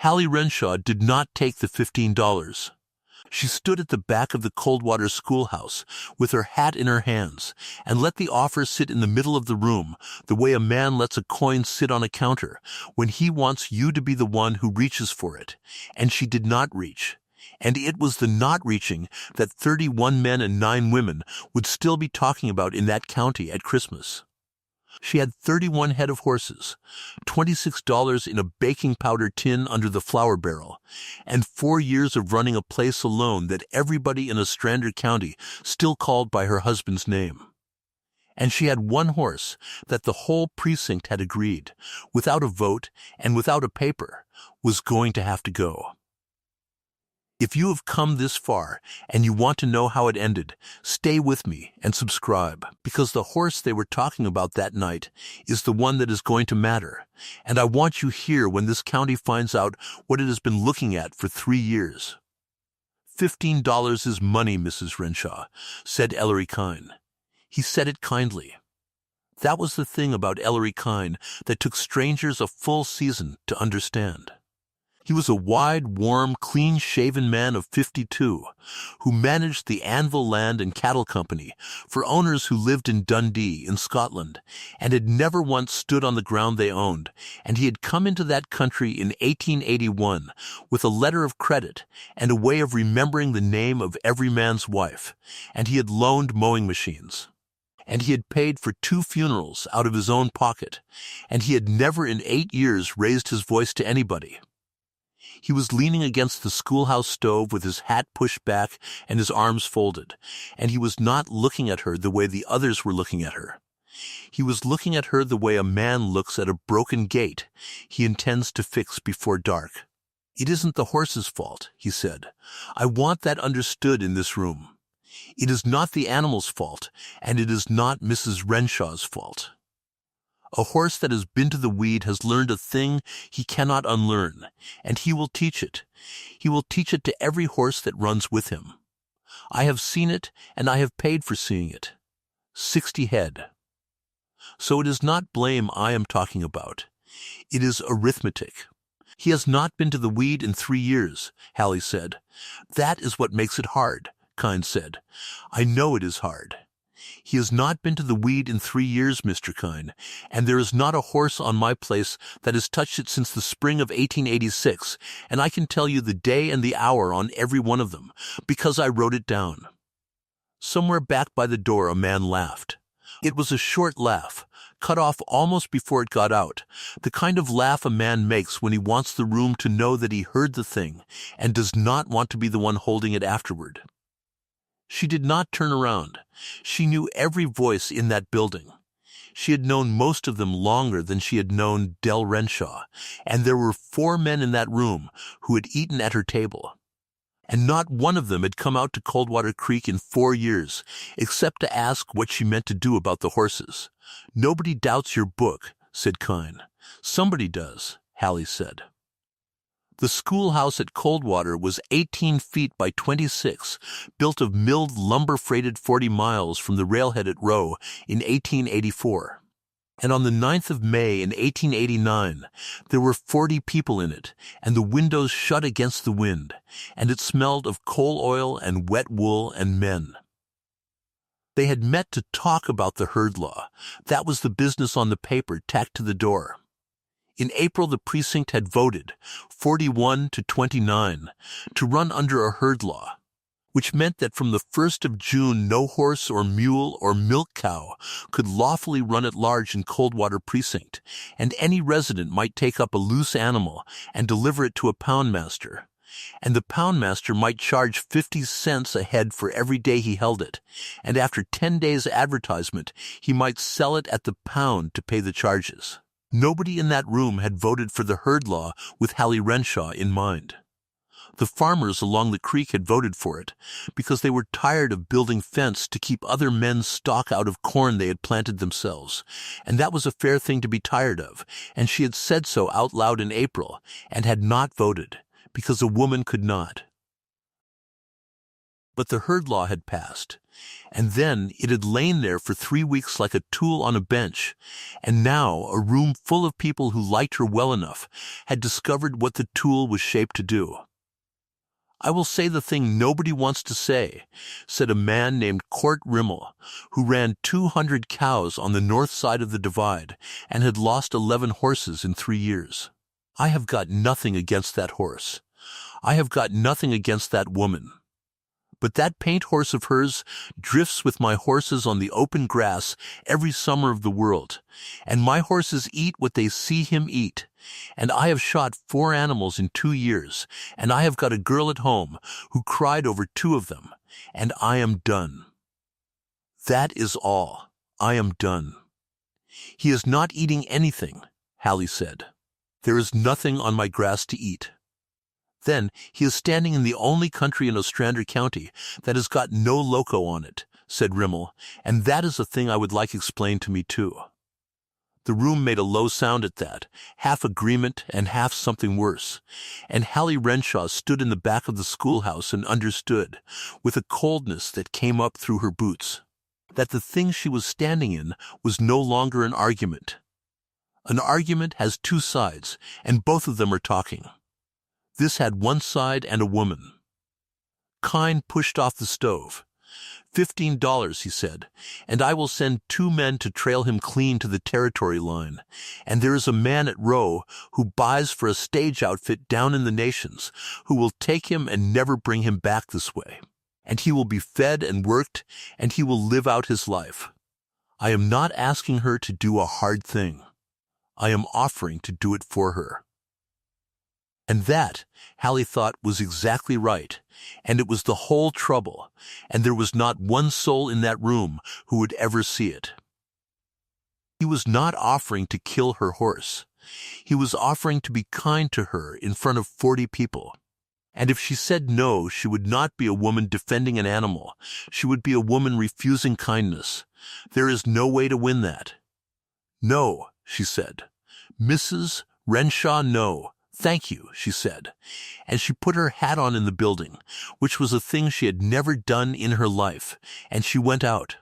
Hallie Renshaw did not take the $15. She stood at the back of the Coldwater schoolhouse with her hat in her hands and let the offer sit in the middle of the room the way a man lets a coin sit on a counter when he wants you to be the one who reaches for it. And she did not reach. And it was the not reaching that 31 men and 9 women would still be talking about in that county at Christmas. She had 31 head of horses, $26 in a baking powder tin under the flour barrel, and 4 years of running a place alone that everybody in Ostrander County still called by her husband's name. And she had one horse that the whole precinct had agreed, without a vote and without a paper, was going to have to go. If you have come this far and you want to know how it ended, stay with me and subscribe, because the horse they were talking about that night is the one that is going to matter, and I want you here when this county finds out what it has been looking at for 3 years. $15 is money, Mrs. Renshaw, said Ellery Kine. He said it kindly. That was the thing about Ellery Kine that took strangers a full season to understand. He was a wide, warm, clean-shaven man of 52 who managed the Anvil Land and Cattle Company for owners who lived in Dundee in Scotland and had never once stood on the ground they owned, and he had come into that country in 1881 with a letter of credit and a way of remembering the name of every man's wife, and he had loaned mowing machines. And he had paid for 2 funerals out of his own pocket, and he had never in 8 years raised his voice to anybody. He was leaning against the schoolhouse stove with his hat pushed back and his arms folded, and he was not looking at her the way the others were looking at her. He was looking at her the way a man looks at a broken gate he intends to fix before dark. "It isn't the horse's fault," he said. "I want that understood in this room. It is not the animal's fault, and it is not Mrs. Renshaw's fault. A horse that has been to the weed has learned a thing he cannot unlearn, and he will teach it. He will teach it to every horse that runs with him. I have seen it, and I have paid for seeing it. 60 head. So it is not blame I am talking about. It is arithmetic. He has not been to the weed in 3 years, Hallie said. That is what makes it hard, Kine said. I know it is hard. He has not been to the weed in 3 years, Mr. Kine, and there is not a horse on my place that has touched it since the spring of 1886, and I can tell you the day and the hour on every one of them, because I wrote it down." Somewhere back by the door a man laughed. It was a short laugh, cut off almost before it got out, the kind of laugh a man makes when he wants the room to know that he heard the thing and does not want to be the one holding it afterward. She did not turn around. She knew every voice in that building. She had known most of them longer than she had known Del Renshaw, and there were 4 men in that room who had eaten at her table. And not one of them had come out to Coldwater Creek in 4 years, except to ask what she meant to do about the horses. "Nobody doubts your book," said Kine. "Somebody does," Hallie said. The schoolhouse at Coldwater was 18 feet by 26, built of milled lumber freighted 40 miles from the railhead at Rowe in 1884. And on the 9th of May in 1889, there were 40 people in it, and the windows shut against the wind, and it smelled of coal oil and wet wool and men. They had met to talk about the herd law. That was the business on the paper tacked to the door. In April, the precinct had voted, 41 to 29, to run under a herd law, which meant that from the 1st of June no horse or mule or milk cow could lawfully run at large in Coldwater precinct, and any resident might take up a loose animal and deliver it to a poundmaster. And the poundmaster might charge 50 cents a head for every day he held it, and after 10 days' advertisement he might sell it at the pound to pay the charges. Nobody in that room had voted for the herd law with Hallie Renshaw in mind. The farmers along the creek had voted for it because they were tired of building fence to keep other men's stock out of corn they had planted themselves, and that was a fair thing to be tired of, and she had said so out loud in April and had not voted because a woman could not. But the herd law had passed, And then it had lain there for 3 weeks like a tool on a bench, and now a room full of people who liked her well enough had discovered what the tool was shaped to do. "I will say the thing nobody wants to say," said a man named Court Rimmel, who ran 200 cows on the north side of the divide and had lost 11 horses in 3 years. "I have got nothing against that horse. I have got nothing against that woman. But that paint horse of hers drifts with my horses on the open grass every summer of the world, and my horses eat what they see him eat. And I have shot 4 animals in 2 years, and I have got a girl at home who cried over 2 of them, and I am done. That is all. I am done." "He is not eating anything," Hallie said. "There is nothing on my grass to eat." "Then he is standing in the only country in Ostrander County that has got no loco on it," said Rimmel, "and that is a thing I would like explained to me too." The room made a low sound at that, half agreement and half something worse, and Hallie Renshaw stood in the back of the schoolhouse and understood, with a coldness that came up through her boots, that the thing she was standing in was no longer an argument. An argument has 2 sides, and both of them are talking. This had 1 side and a woman. Kine pushed off the stove. $15, he said, "and I will send 2 men to trail him clean to the territory line. And there is a man at Row who buys for a stage outfit down in the nations, who will take him and never bring him back this way. And he will be fed and worked, and he will live out his life. I am not asking her to do a hard thing. I am offering to do it for her." And that, Hallie thought, was exactly right, and it was the whole trouble, and there was not 1 soul in that room who would ever see it. He was not offering to kill her horse. He was offering to be kind to her in front of 40 people. And if she said no, she would not be a woman defending an animal. She would be a woman refusing kindness. There is no way to win that. "No," she said. "Mrs. Renshaw, no. Thank you," she said, and she put her hat on in the building, which was a thing she had never done in her life, and she went out.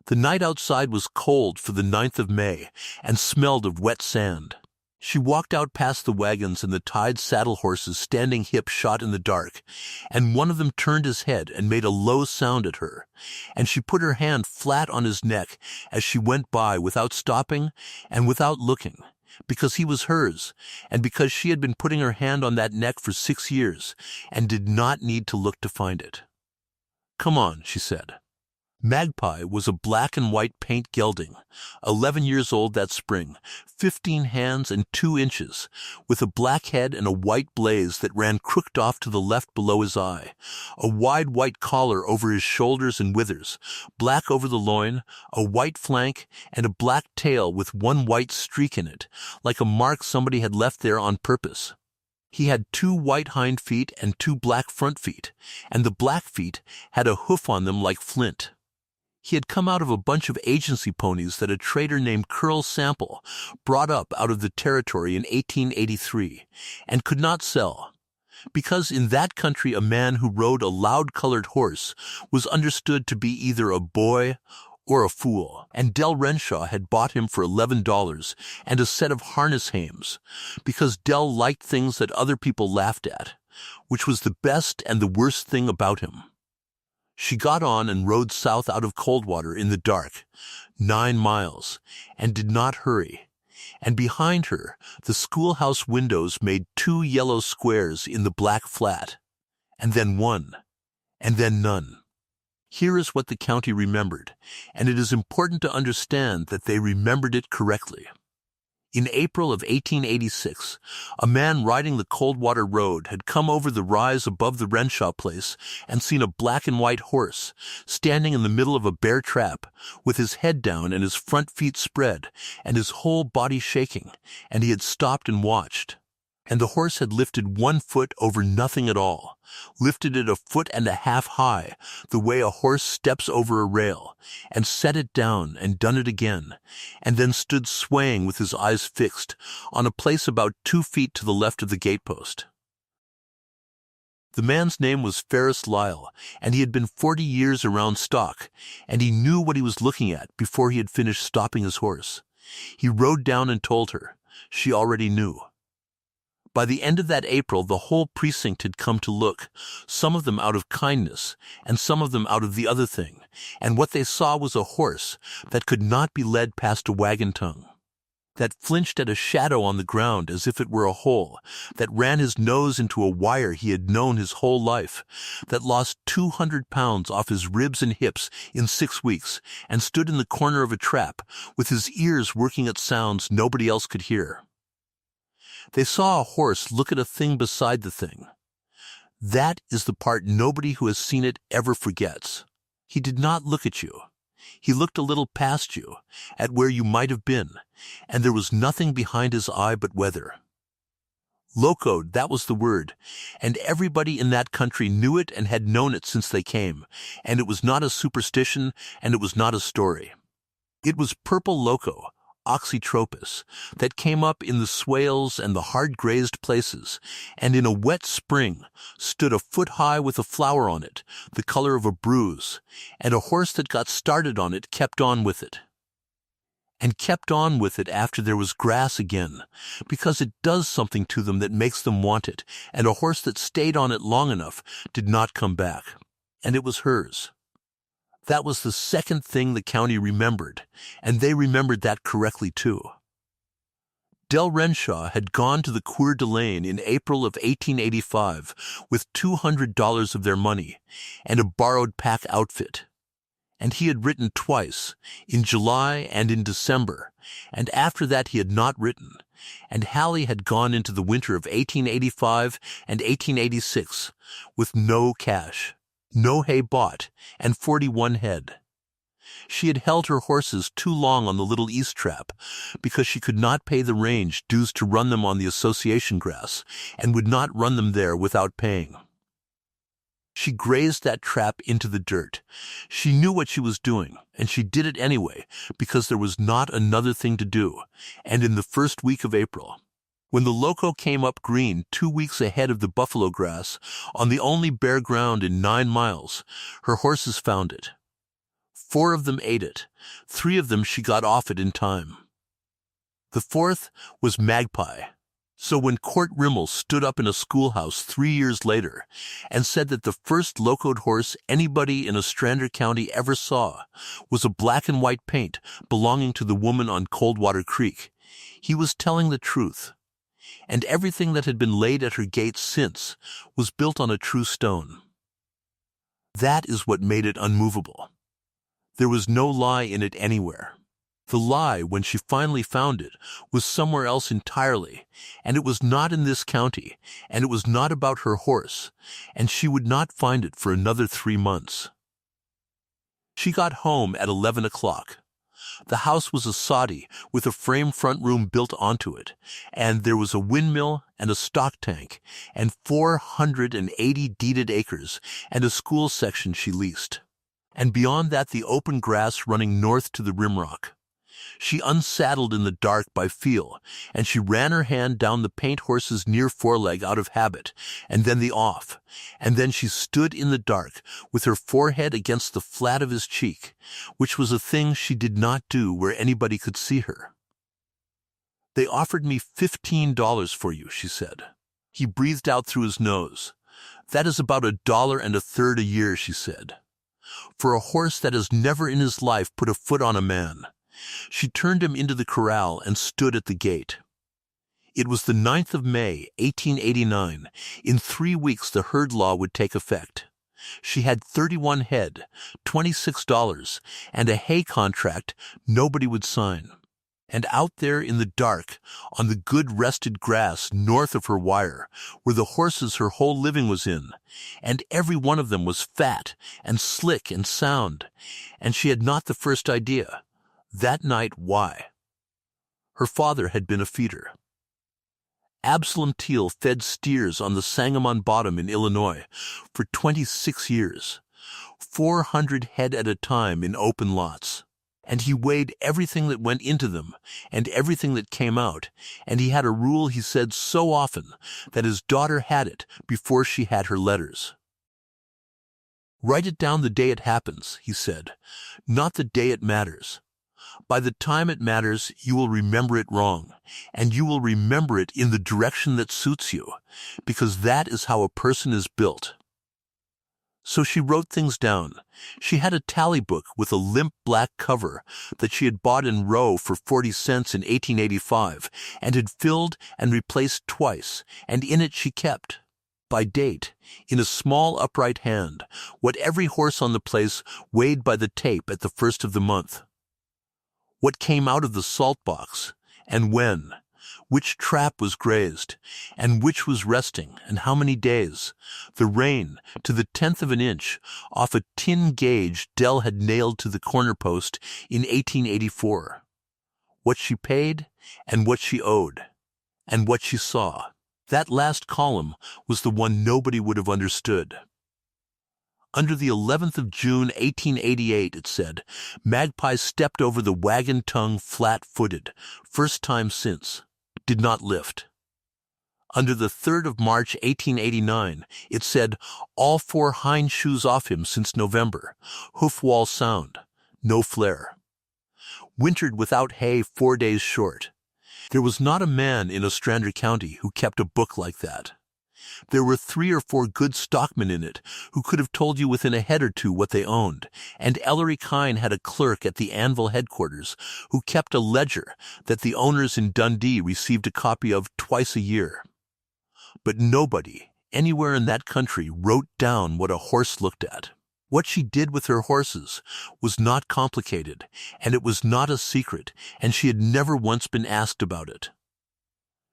The night outside was cold for the 9th of May and smelled of wet sand. She walked out past the wagons and the tied saddle horses standing hip-shot in the dark, and one of them turned his head and made a low sound at her, and she put her hand flat on his neck as she went by without stopping and without looking, because he was hers, and because she had been putting her hand on that neck for 6 years, and did not need to look to find it. "Come on," she said. Magpie was a black and white paint gelding, 11 years old that spring, 15 hands and 2 inches, with a black head and a white blaze that ran crooked off to the left below his eye, a wide white collar over his shoulders and withers, black over the loin, a white flank, and a black tail with 1 white streak in it, like a mark somebody had left there on purpose. He had 2 white hind feet and 2 black front feet, and the black feet had a hoof on them like flint. He had come out of a bunch of agency ponies that a trader named Curl Sample brought up out of the territory in 1883, and could not sell, because in that country a man who rode a loud-colored horse was understood to be either a boy or a fool, and Dell Renshaw had bought him for $11 and a set of harness hames, because Dell liked things that other people laughed at, which was the best and the worst thing about him. She got on and rode south out of Coldwater in the dark, 9 miles, and did not hurry, and behind her the schoolhouse windows made 2 yellow squares in the black flat, and then 1, and then none. Here is what the county remembered, and it is important to understand that they remembered it correctly. In April of 1886, a man riding the Coldwater Road had come over the rise above the Renshaw place and seen a black and white horse standing in the middle of a bear trap, with his head down and his front feet spread and his whole body shaking, and he had stopped and watched. And the horse had lifted 1 foot over nothing at all, lifted it 1.5 feet high, the way a horse steps over a rail, and set it down and done it again, and then stood swaying with his eyes fixed on a place about 2 feet to the left of the gatepost. The man's name was Ferris Lyle, and he had been 40 years around stock, and he knew what he was looking at before he had finished stopping his horse. He rode down and told her. She already knew. By the end of that April, the whole precinct had come to look, some of them out of kindness, and some of them out of the other thing, and what they saw was a horse that could not be led past a wagon tongue, that flinched at a shadow on the ground as if it were a hole, that ran his nose into a wire he had known his whole life, that lost 200 pounds off his ribs and hips in 6 weeks, and stood in the corner of a trap, with his ears working at sounds nobody else could hear. They saw a horse look at a thing beside the thing. That is the part nobody who has seen it ever forgets. He did not look at you. He looked a little past you, at where you might have been, and there was nothing behind his eye but weather. Locoed, that was the word, and everybody in that country knew it and had known it since they came, and it was not a superstition, and it was not a story. It was purple loco, oxytropis, that came up in the swales and the hard-grazed places, and in a wet spring stood a foot high with a flower on it, the color of a bruise, and a horse that got started on it kept on with it. And kept on with it after there was grass again, because it does something to them that makes them want it, and a horse that stayed on it long enough did not come back, and it was hers. That was the second thing the county remembered, and they remembered that correctly too. Del Renshaw had gone to the Coeur d'Alene in April of 1885 with $200 of their money and a borrowed pack outfit. And he had written twice, in July and in December, and after that he had not written, and Hallie had gone into the winter of 1885 and 1886 with no cash, no hay bought, and 41 head. She had held her horses too long on the Little East trap because she could not pay the range dues to run them on the association grass and would not run them there without paying. She grazed that trap into the dirt. She knew what she was doing, and she did it anyway because there was not another thing to do, and in the first week of April, when the loco came up green 2 weeks ahead of the buffalo grass on the only bare ground in 9 miles, her horses found it. 4 of them ate it. 3 of them she got off it in time. The 4th was Magpie. So when Court Rimmel stood up in a schoolhouse 3 years later and said that the first locoed horse anybody in Ostrander County ever saw was a black and white paint belonging to the woman on Coldwater Creek, he was telling the truth. And everything that had been laid at her gate since was built on a true stone. That is what made it unmovable. There was no lie in it anywhere. The lie, when she finally found it, was somewhere else entirely, and it was not in this county, and it was not about her horse, and she would not find it for another 3 months. She got home at 11 o'clock. The house was a soddy with a frame front room built onto it, and there was a windmill and a stock tank and 480 deeded acres and a school section she leased. And beyond that the open grass running north to the rimrock. She unsaddled in the dark by feel, and she ran her hand down the paint horse's near foreleg out of habit, and then the off, and then she stood in the dark with her forehead against the flat of his cheek, which was a thing she did not do where anybody could see her. "They offered me $15 for you," she said. He breathed out through his nose. "That is about $1.33 a year," she said. "For a horse that has never in his life put a foot on a man." She turned him into the corral and stood at the gate. It was the 9th of May, 1889. In 3 weeks the herd law would take effect. She had 31 head, $26, and a hay contract nobody would sign. And out there in the dark, on the good rested grass north of her wire, were the horses her whole living was in, and every one of them was fat and slick and sound, and she had not the first idea. That night, why? Her father had been a feeder. Absalom Teal fed steers on the Sangamon Bottom in Illinois for 26 years, 400 head at a time in open lots. And he weighed everything that went into them and everything that came out, and he had a rule he said so often that his daughter had it before she had her letters. Write it down the day it happens, he said, not the day it matters. By the time it matters, you will remember it wrong, and you will remember it in the direction that suits you, because that is how a person is built. So she wrote things down. She had a tally book with a limp black cover that she had bought in Row for 40 cents in 1885 and had filled and replaced twice, and in it she kept, by date, in a small upright hand, what every horse on the place weighed by the tape at the first of the month. What came out of the salt box, and when, which trap was grazed, and which was resting, and how many days, the rain, to the 1/10 of an inch, off a tin gauge Dell had nailed to the corner post in 1884. What she paid, and what she owed, and what she saw. That last column was the one nobody would have understood. Under the 11th of June, 1888, it said, Magpie stepped over the wagon tongue flat-footed, first time since, did not lift. Under the 3rd of March, 1889, it said, all 4 hind shoes off him since November, hoof wall sound, no flare. Wintered without hay 4 days short. There was not a man in Ostrander County who kept a book like that. There were 3 or 4 good stockmen in it who could have told you within a head or two what they owned, and Ellery Kine had a clerk at the Anvil headquarters who kept a ledger that the owners in Dundee received a copy of twice a year. But nobody, anywhere in that country, wrote down what a horse looked at. What she did with her horses was not complicated, and it was not a secret, and she had never once been asked about it.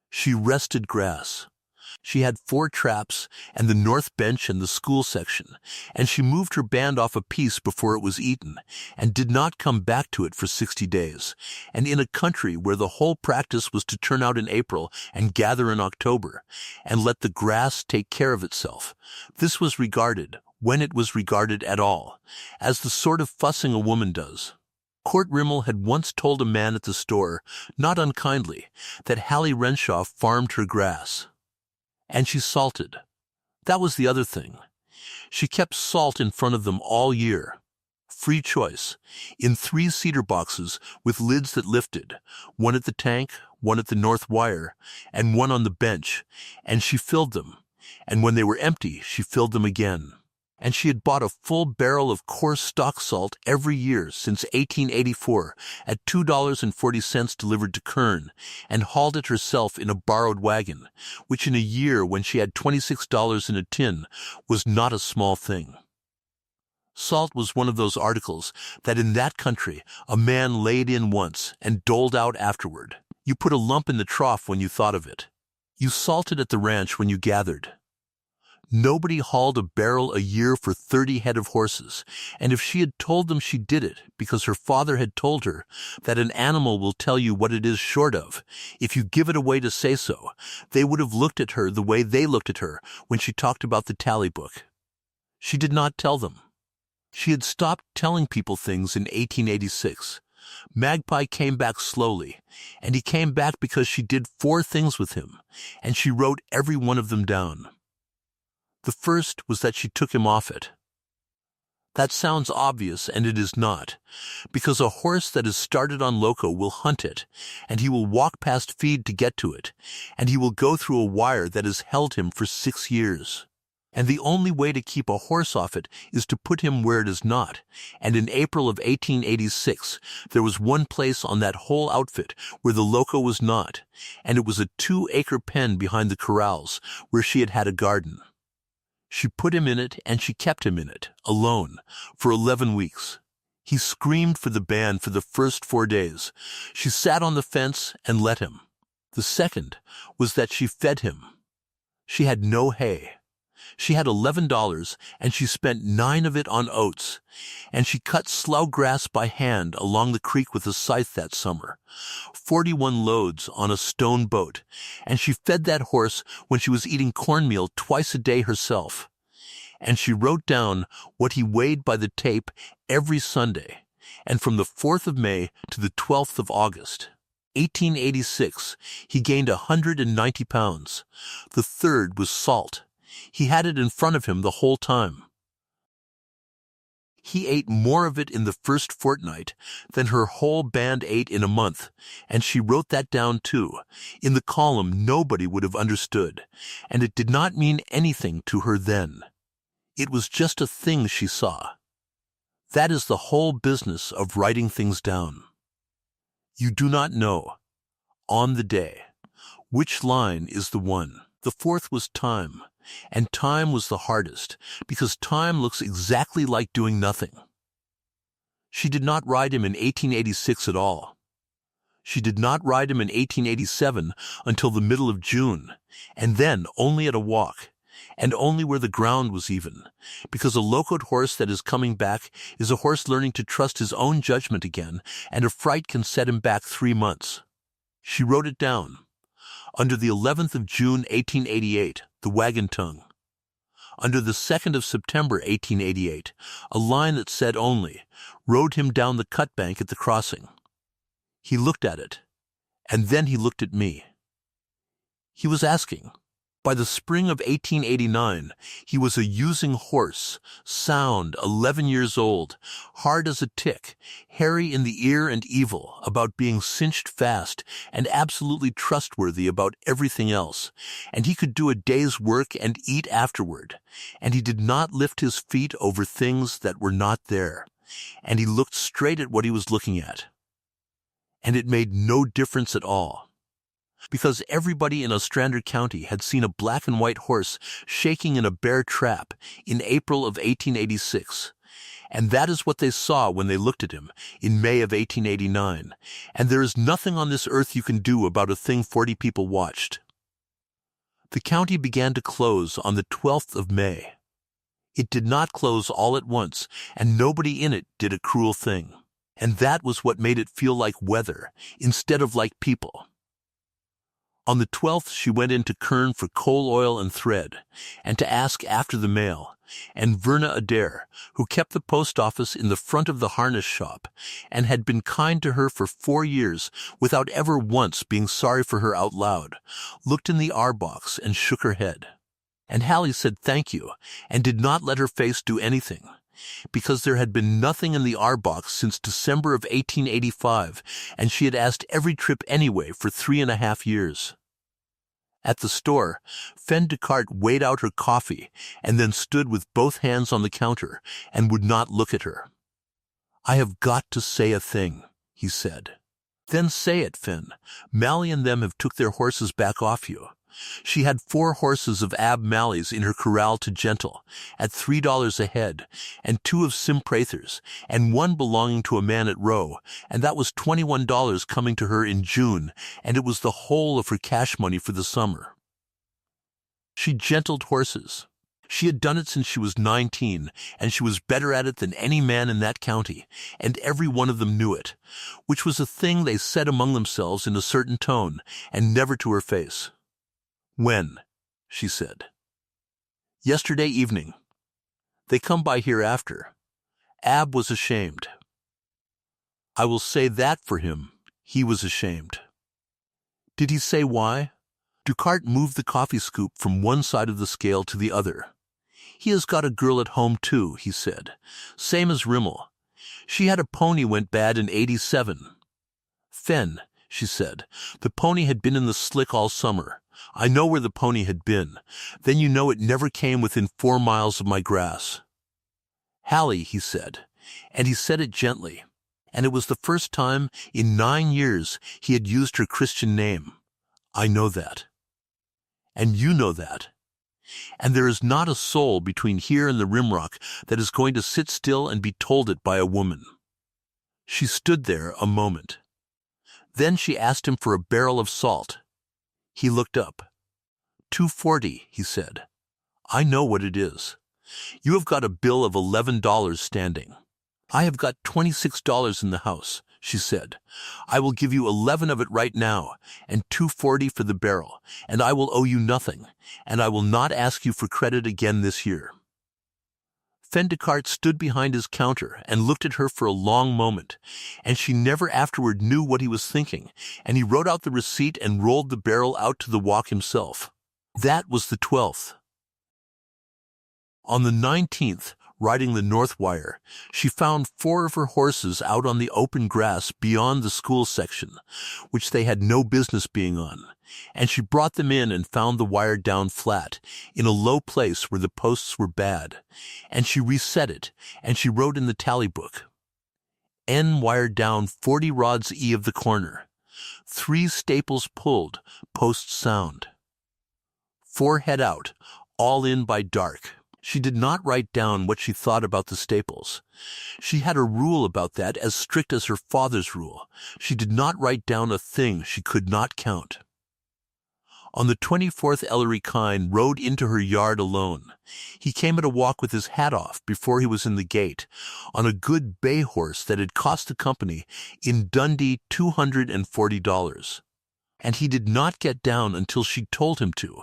She rested grass. She had 4 traps and the north bench and the school section, and she moved her band off a piece before it was eaten, and did not come back to it for 60 days, and in a country where the whole practice was to turn out in April and gather in October, and let the grass take care of itself. This was regarded, when it was regarded at all, as the sort of fussing a woman does. Court Rimmel had once told a man at the store, not unkindly, that Hallie Renshaw farmed her grass. And she salted. That was the other thing. She kept salt in front of them all year. Free choice, in 3 cedar boxes with lids that lifted, one at the tank, one at the north wire, and one on the bench, and she filled them, and when they were empty, she filled them again. And she had bought a full barrel of coarse stock salt every year since 1884 at $2.40 delivered to Kern, and hauled it herself in a borrowed wagon, which in a year when she had $26 in a tin was not a small thing. Salt was one of those articles that in that country a man laid in once and doled out afterward. You put a lump in the trough when you thought of it. You salted at the ranch when you gathered. Nobody hauled a barrel a year for 30 head of horses, and if she had told them she did it because her father had told her that an animal will tell you what it is short of, if you give it away to say so, they would have looked at her the way they looked at her when she talked about the tally book. She did not tell them. She had stopped telling people things in 1886. Magpie came back slowly, and he came back because she did 4 things with him, and she wrote every one of them down. The first was that she took him off it. That sounds obvious, and it is not, because a horse that is started on loco will hunt it, and he will walk past feed to get to it, and he will go through a wire that has held him for 6 years. And the only way to keep a horse off it is to put him where it is not, and in April of 1886 there was one place on that whole outfit where the loco was not, and it was a 2-acre pen behind the corrals where she had had a garden. She put him in it, and she kept him in it, alone, for 11 weeks. He screamed for the band for the first 4 days. She sat on the fence and let him. The second was that she fed him. She had no hay. She had $11, and she spent 9 of it on oats, and she cut slough grass by hand along the creek with a scythe that summer, 41 loads on a stone boat, and she fed that horse when she was eating cornmeal twice a day herself. And she wrote down what he weighed by the tape every Sunday, and from the 4th of May to the 12th of August, 1886, he gained 190 pounds. The third was salt. He had it in front of him the whole time. He ate more of it in the first fortnight than her whole band ate in a month, and she wrote that down too. In the column nobody would have understood, and it did not mean anything to her then. It was just a thing she saw. That is the whole business of writing things down. You do not know, on the day, which line is the one. The fourth was time, and time was the hardest, because time looks exactly like doing nothing. She did not ride him in 1886 at all. She did not ride him in 1887 until the middle of June, and then only at a walk, and only where the ground was even, because a locoed horse that is coming back is a horse learning to trust his own judgment again, and a fright can set him back 3 months. She wrote it down. Under the 11th of June, 1888, the wagon tongue. Under the 2nd of September, 1888, a line that said only, rode him down the cut bank at the crossing. He looked at it, and then he looked at me. He was asking. By the spring of 1889, he was a using horse, sound, 11 years old, hard as a tick, hairy in the ear and evil about being cinched fast, and absolutely trustworthy about everything else, and he could do a day's work and eat afterward, and he did not lift his feet over things that were not there, and he looked straight at what he was looking at. And it made no difference at all, because everybody in Ostrander County had seen a black and white horse shaking in a bear trap in April of 1886, and that is what they saw when they looked at him in May of 1889, and there is nothing on this earth you can do about a thing 40 people watched. The county began to close on the 12th of May. It did not close all at once, and nobody in it did a cruel thing, and that was what made it feel like weather instead of like people. On the 12th, she went into Kern for coal oil and thread, and to ask after the mail, and Verna Adair, who kept the post office in the front of the harness shop, and had been kind to her for 4 years without ever once being sorry for her out loud, looked in the R-box and shook her head. And Hallie said thank you, and did not let her face do anything, because there had been nothing in the R-box since December of 1885, and she had asked every trip anyway for 3.5 years. At the store, Fen Descartes weighed out her coffee and then stood with both hands on the counter and would not look at her. "I have got to say a thing," he said. "Then say it, Fen. Mally and them have took their horses back off you." She had 4 horses of Ab Mally's in her corral to gentle, at $3 a head, and 2 of Sim Prather's, and 1 belonging to a man at Row, and that was $21 coming to her in June, and it was the whole of her cash money for the summer. She gentled horses. She had done it since she was 19, and she was better at it than any man in that county, and every one of them knew it, which was a thing they said among themselves in a certain tone, and never to her face. "When?" she said. "Yesterday evening. They come by here after. Ab was ashamed. I will say that for him. He was ashamed." "Did he say why?" Descartes moved the coffee scoop from one side of the scale to the other. "He has got a girl at home too," he said. "Same as Rimmel. She had a pony went bad in 87. Fen," she said, "the pony had been in the slick all summer. I know where the pony had been. Then you know it never came within 4 miles of my grass." "Hallie," he said, and he said it gently, and it was the first time in 9 years he had used her Christian name. "I know that. And you know that. And there is not a soul between here and the Rimrock that is going to sit still and be told it by a woman." She stood there a moment. Then she asked him for a barrel of salt. He looked up. $2.40, he said. "I know what it is. You have got a bill of $11 standing." "I have got $26 in the house," she said. "I will give you 11 of it right now, and $2.40 for the barrel, and I will owe you nothing, and I will not ask you for credit again this year." Fendicart stood behind his counter and looked at her for a long moment, and she never afterward knew what he was thinking, and he wrote out the receipt and rolled the barrel out to the walk himself. That was the 12th. On the 19th, riding the North Wire, she found 4 of her horses out on the open grass beyond the school section, which they had no business being on, and she brought them in and found the wire down flat, in a low place where the posts were bad, and she reset it, and she wrote in the tally book, N wire down 40 rods E of the corner, 3 staples pulled, posts sound. 4 head out, all in by dark. She did not write down what she thought about the staples. She had a rule about that as strict as her father's rule. She did not write down a thing she could not count. On the 24th, Ellery Kyne rode into her yard alone. He came at a walk with his hat off before he was in the gate, on a good bay horse that had cost the company in Dundee $240. And he did not get down until she told him to,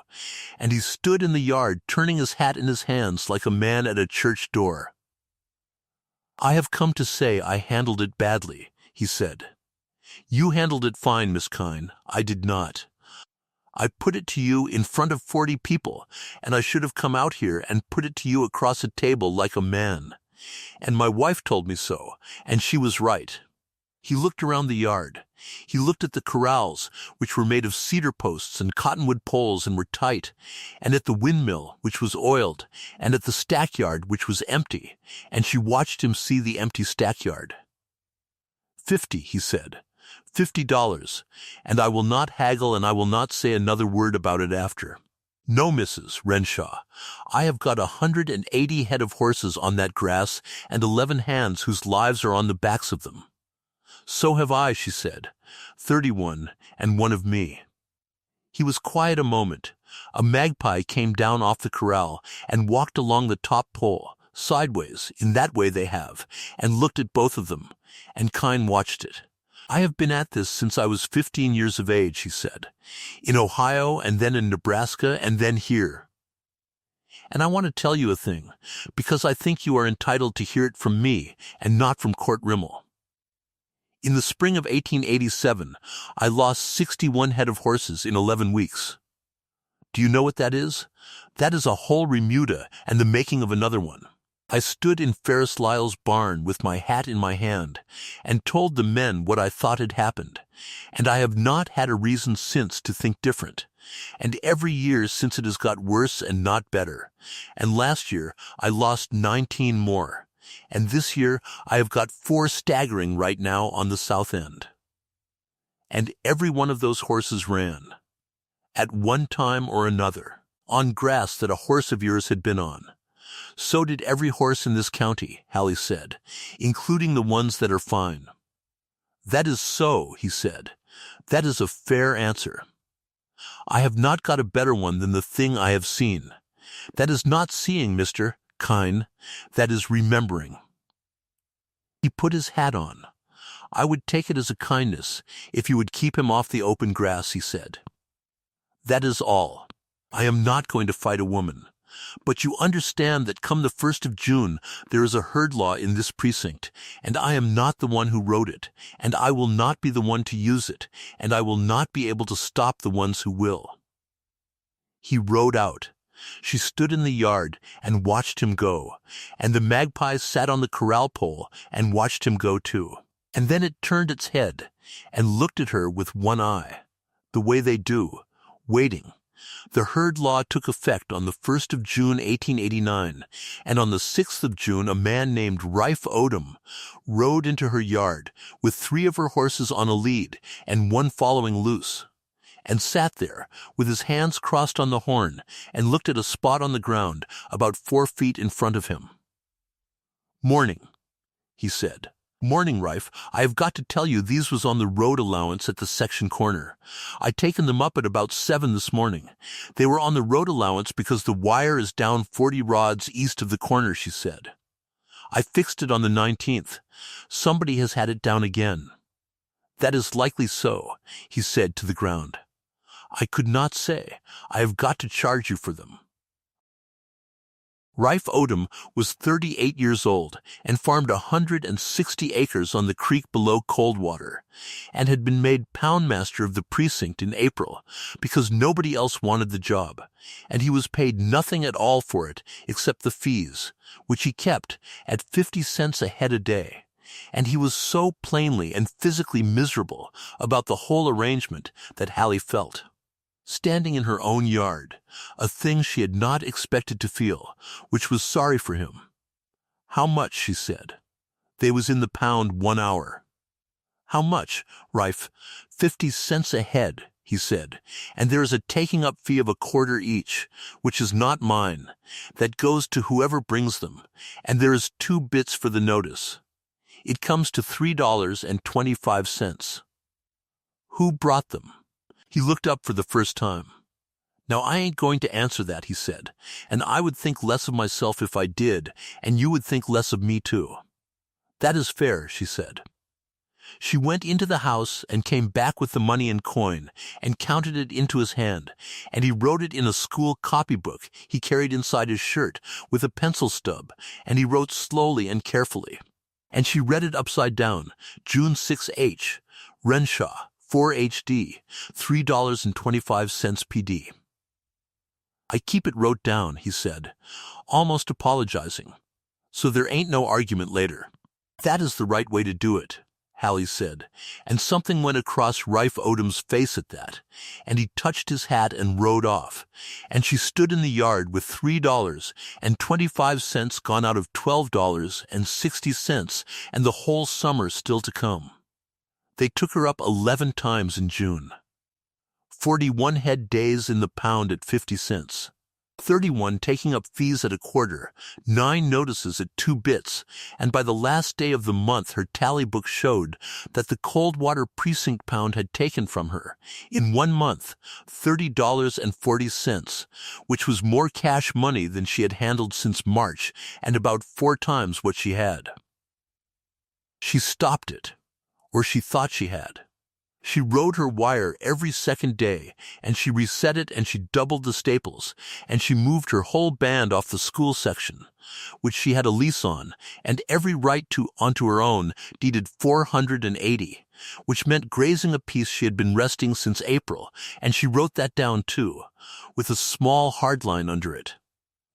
and he stood in the yard turning his hat in his hands like a man at a church door. "I have come to say I handled it badly," he said. "You handled it fine, Miss Kyne. I did not. I put it to you in front of 40 people, and I should have come out here and put it to you across a table like a man. And my wife told me so, and she was right." He looked around the yard. He looked at the corrals, which were made of cedar posts and cottonwood poles and were tight, and at the windmill, which was oiled, and at the stackyard, which was empty, and she watched him see the empty stackyard. "50, he said. $50, and I will not haggle and I will not say another word about it after. No, Mrs. Renshaw, I have got 180 head of horses on that grass and 11 hands whose lives are on the backs of them." "So have I," she said, 31, and one of me. He was quiet a moment. A magpie came down off the corral and walked along the top pole, sideways, in that way they have, and looked at both of them, and Kyne watched it. "I have been at this since I was 15 years of age," he said, "in Ohio and then in Nebraska and then here. And I want to tell you a thing, because I think you are entitled to hear it from me and not from Court Rimmel. In the spring of 1887, I lost 61 head of horses in 11 weeks. Do you know what that is? That is a whole remuda and the making of another one. I stood in Ferris Lyle's barn with my hat in my hand and told the men what I thought had happened, and I have not had a reason since to think different. And every year since it has got worse and not better. And last year I lost 19 more. And this year I have got 4 staggering right now on the south end. And every one of those horses ran, at one time or another, on grass that a horse of yours had been on. So did every horse in this county," Hallie said, "including the ones that are fine." "That is so," he said. "That is a fair answer. I have not got a better one than the thing I have seen. That is not seeing, Mr. Kyne. That is remembering." He put his hat on. "I would take it as a kindness if you would keep him off the open grass," he said. "That is all. I am not going to fight a woman. But you understand that come the 1st of June there is a herd law in this precinct, and I am not the one who wrote it, and I will not be the one to use it, and I will not be able to stop the ones who will." He rode out. She stood in the yard and watched him go, and the magpie sat on the corral pole and watched him go too. And then it turned its head and looked at her with one eye, the way they do, waiting. The herd law took effect on the 1st of June, 1889, and on the 6th of June a man named Rife Odom rode into her yard with 3 of her horses on a lead and 1 following loose, and sat there with his hands crossed on the horn and looked at a spot on the ground about 4 feet in front of him. "Morning," he said. "Morning, Rife. I have got to tell you these was on the road allowance at the section corner. I taken them up at about 7 this morning. They were on the road allowance because the wire is down 40 rods east of the corner," she said. "I fixed it on the 19th. Somebody has had it down again." "That is likely so," he said to the ground. "I could not say. I have got to charge you for them." Rife Odom was 38 years old and farmed 160 acres on the creek below Coldwater, and had been made poundmaster of the precinct in April because nobody else wanted the job, and he was paid nothing at all for it except the fees, which he kept at 50 cents a head a day. And he was so plainly and physically miserable about the whole arrangement that Hallie felt. Standing in her own yard, a thing she had not expected to feel, which was sorry for him. "How much?" she said. "They was in the pound 1 hour." "How much, Rife?" "50 cents a head," he said, "and there is a taking up fee of a quarter each, which is not mine. That goes to whoever brings them, and there is 2 bits for the notice. It comes to $3.25. "Who brought them?" He looked up for the first time. "Now I ain't going to answer that," he said, "and I would think less of myself if I did, and you would think less of me too." "That is fair," she said. She went into the house and came back with the money and coin and counted it into his hand, and he wrote it in a school copybook he carried inside his shirt with a pencil stub, and he wrote slowly and carefully. And she read it upside down: June 6 H. Renshaw, 4 HD, $3.25 PD. "I keep it wrote down," he said, almost apologizing, "so there ain't no argument later." "That is the right way to do it," Hallie said, and something went across Rife Odom's face at that, and he touched his hat and rode off, and she stood in the yard with $3.25 gone out of $12.60 and the whole summer still to come. They took her up 11 times in June. 41 head days in the pound at 50 cents. 31 taking up fees at a quarter, 9 notices at 2 bits, and by the last day of the month her tally book showed that the Coldwater precinct pound had taken from her, in 1 month, $30.40, which was more cash money than she had handled since March and about 4 times what she had. She stopped it. Or she thought she had. She rode her wire every second day, and she reset it, and she doubled the staples, and she moved her whole band off the school section, which she had a lease on, and every right to onto her own, deeded 480, which meant grazing a piece she had been resting since April, and she wrote that down too, with a small hard line under it,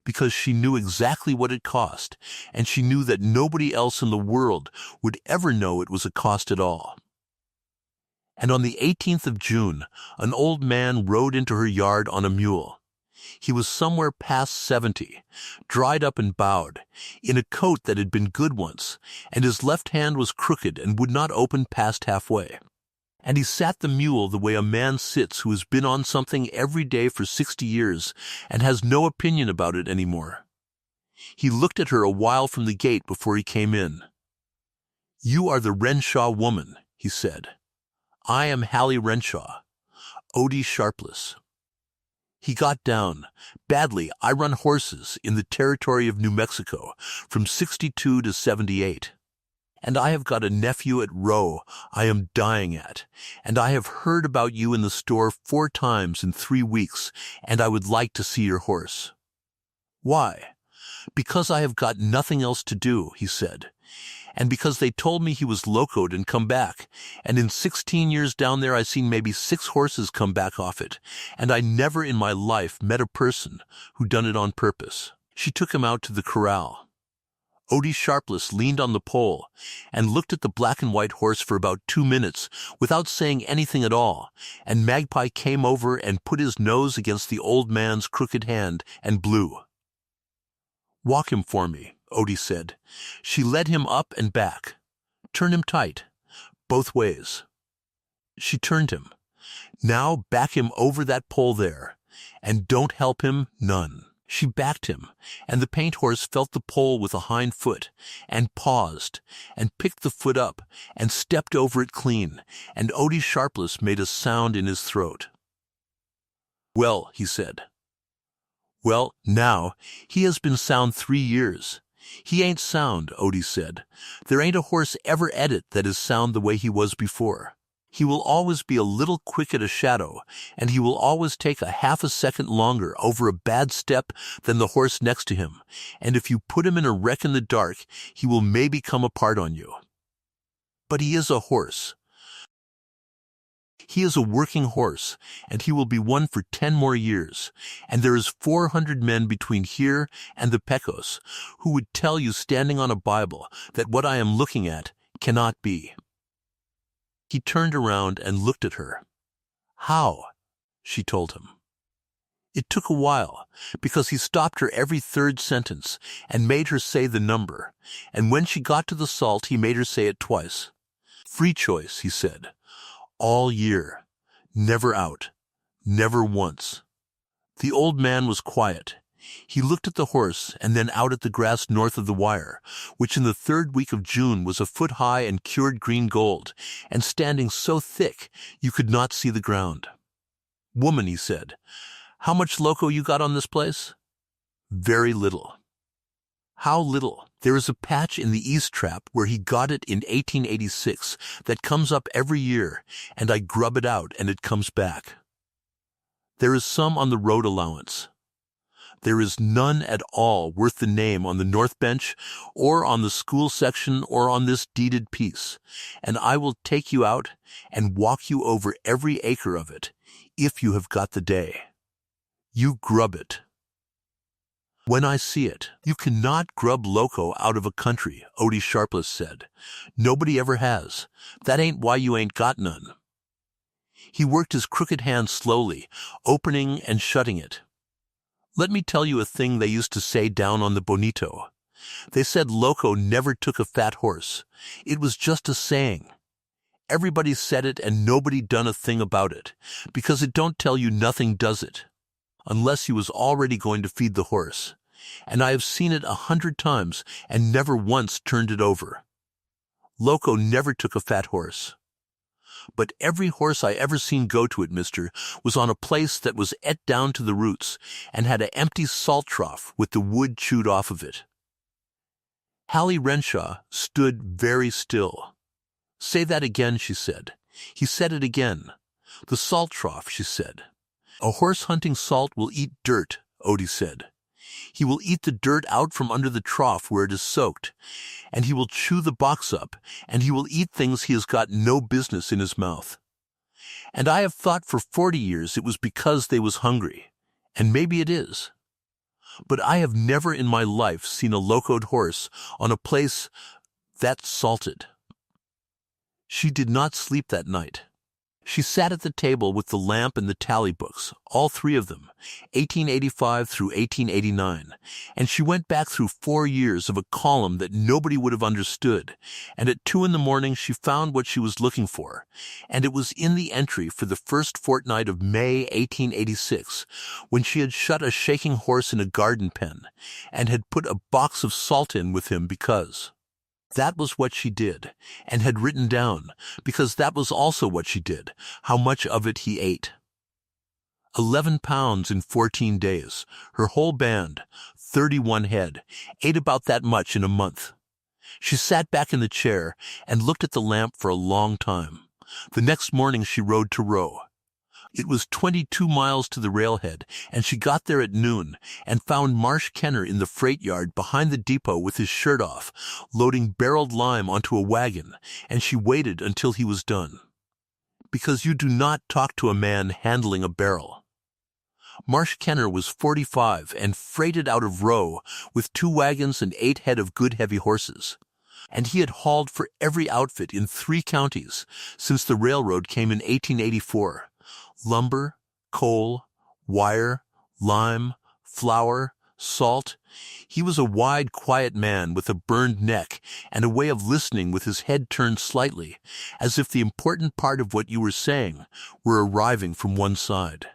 because she knew exactly what it cost, and she knew that nobody else in the world would ever know it was a cost at all. And on the 18th of June, an old man rode into her yard on a mule. He was somewhere past 70, dried up and bowed, in a coat that had been good once, and his left hand was crooked and would not open past halfway. And he sat the mule the way a man sits who has been on something every day for 60 years and has no opinion about it anymore. He looked at her a while from the gate before he came in. "You are the Renshaw woman," he said. "I am Hallie Renshaw, Odie Sharpless." He got down. "Badly, I run horses in the territory of New Mexico from 62 to 78. And I have got a nephew at Roe I am dying at, and I have heard about you in the store 4 times in 3 weeks, and I would like to see your horse." "Why?" "Because I have got nothing else to do," he said, "and because they told me he was locoed and come back, and in 16 years down there I seen maybe 6 horses come back off it, and I never in my life met a person who done it on purpose." She took him out to the corral. Odie Sharpless leaned on the pole and looked at the black and white horse for about 2 minutes without saying anything at all, and Magpie came over and put his nose against the old man's crooked hand and blew. "Walk him for me," Odie said. She led him up and back. "Turn him tight, both ways." She turned him. "Now back him over that pole there, and don't help him none." She backed him, and the paint horse felt the pole with a hind foot, and paused, and picked the foot up, and stepped over it clean, and Odie Sharpless made a sound in his throat. "Well," he said. "Well, now, he has been sound 3 years. He ain't sound," Odie said. "There ain't a horse ever at it that is sound the way he was before." He will always be a little quick at a shadow, and he will always take a half a second longer over a bad step than the horse next to him, and if you put him in a wreck in the dark, he will maybe come apart on you. But he is a horse. He is a working horse, and he will be one for 10 more years, and there is 400 men between here and the Pecos who would tell you standing on a Bible that what I am looking at cannot be. He turned around and looked at her. How? She told him. It took a while, because he stopped her every third sentence and made her say the number, and when she got to the salt he made her say it twice. Free choice, he said. All year. Never out. Never once. The old man was quiet. He looked at the horse and then out at the grass north of the wire, which in the third week of June was a foot high and cured green gold, and standing so thick you could not see the ground. Woman, he said, how much loco you got on this place? Very little. How little? There is a patch in the East Trap where he got it in 1886 that comes up every year, and I grub it out and it comes back. There is some on the road allowance. There is none at all worth the name on the North Bench, or on the school section, or on this deeded piece, and I will take you out and walk you over every acre of it, if you have got the day. You grub it. When I see it, you cannot grub loco out of a country, Odie Sharpless said. Nobody ever has. That ain't why you ain't got none. He worked his crooked hand slowly, opening and shutting it. Let me tell you a thing they used to say down on the Bonito. They said loco never took a fat horse. It was just a saying. Everybody said it and nobody done a thing about it, because it don't tell you nothing, does it? Unless you was already going to feed the horse. And I have seen it 100 times and never once turned it over. Loco never took a fat horse. But every horse I ever seen go to it, mister, was on a place that was et down to the roots and had a empty salt trough with the wood chewed off of it. Hallie Renshaw stood very still. Say that again, she said. He said it again. The salt trough, she said. A horse hunting salt will eat dirt, Odie said. He will eat the dirt out from under the trough where it is soaked, and he will chew the box up, and he will eat things he has got no business in his mouth. And I have thought for 40 years it was because they was hungry, and maybe it is. But I have never in my life seen a locoed horse on a place that salted. She did not sleep that night. She sat at the table with the lamp and the tally books, all three of them, 1885 through 1889, and she went back through 4 years of a column that nobody would have understood, and at 2 a.m. she found what she was looking for, and it was in the entry for the first fortnight of May 1886, when she had shut a shaking horse in a garden pen, and had put a box of salt in with him because... That was what she did, and had written down, because that was also what she did, how much of it he ate. 11 pounds in 14 days, her whole band, 31 head, ate about that much in a month. She sat back in the chair and looked at the lamp for a long time. The next morning she rode to Roe. It was 22 miles to the railhead, and she got there at noon and found Marsh Kenner in the freight yard behind the depot with his shirt off, loading barreled lime onto a wagon, and she waited until he was done. Because you do not talk to a man handling a barrel. Marsh Kenner was 45 and freighted out of Roe with 2 wagons and 8 head of good heavy horses. And he had hauled for every outfit in 3 counties since the railroad came in 1884. Lumber, coal, wire, lime, flour, salt. He was a wide, quiet man with a burned neck and a way of listening with his head turned slightly, as if the important part of what you were saying were arriving from one side.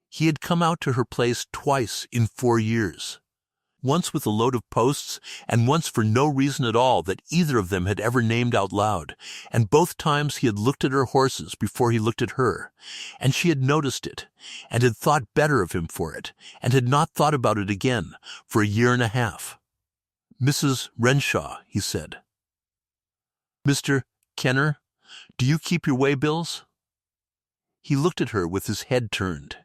He had come out to her place twice in 4 years. Once with a load of posts, and once for no reason at all that either of them had ever named out loud, and both times he had looked at her horses before he looked at her, and she had noticed it, and had thought better of him for it, and had not thought about it again for a year and a half. Mrs. Renshaw, he said. Mr. Kenner, Do you keep your waybills? He looked at her with his head turned.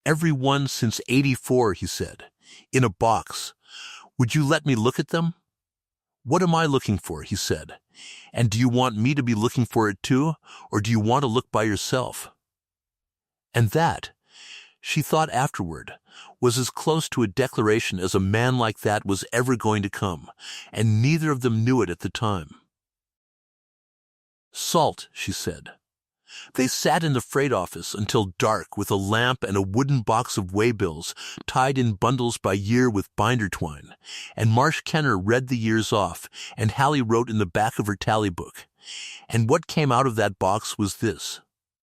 Every one since '84, he said. In a box. Would you let me look at them? What am I looking for, he said. And do you want me to be looking for it too, or do you want to look by yourself? And that, she thought afterward, was as close to a declaration as a man like that was ever going to come, and neither of them knew it at the time. Salt, she said. They sat in the freight office until dark with a lamp and a wooden box of waybills tied in bundles by year with binder twine, and Marsh Kenner read the years off, and Hallie wrote in the back of her tally book. And what came out of that box was this.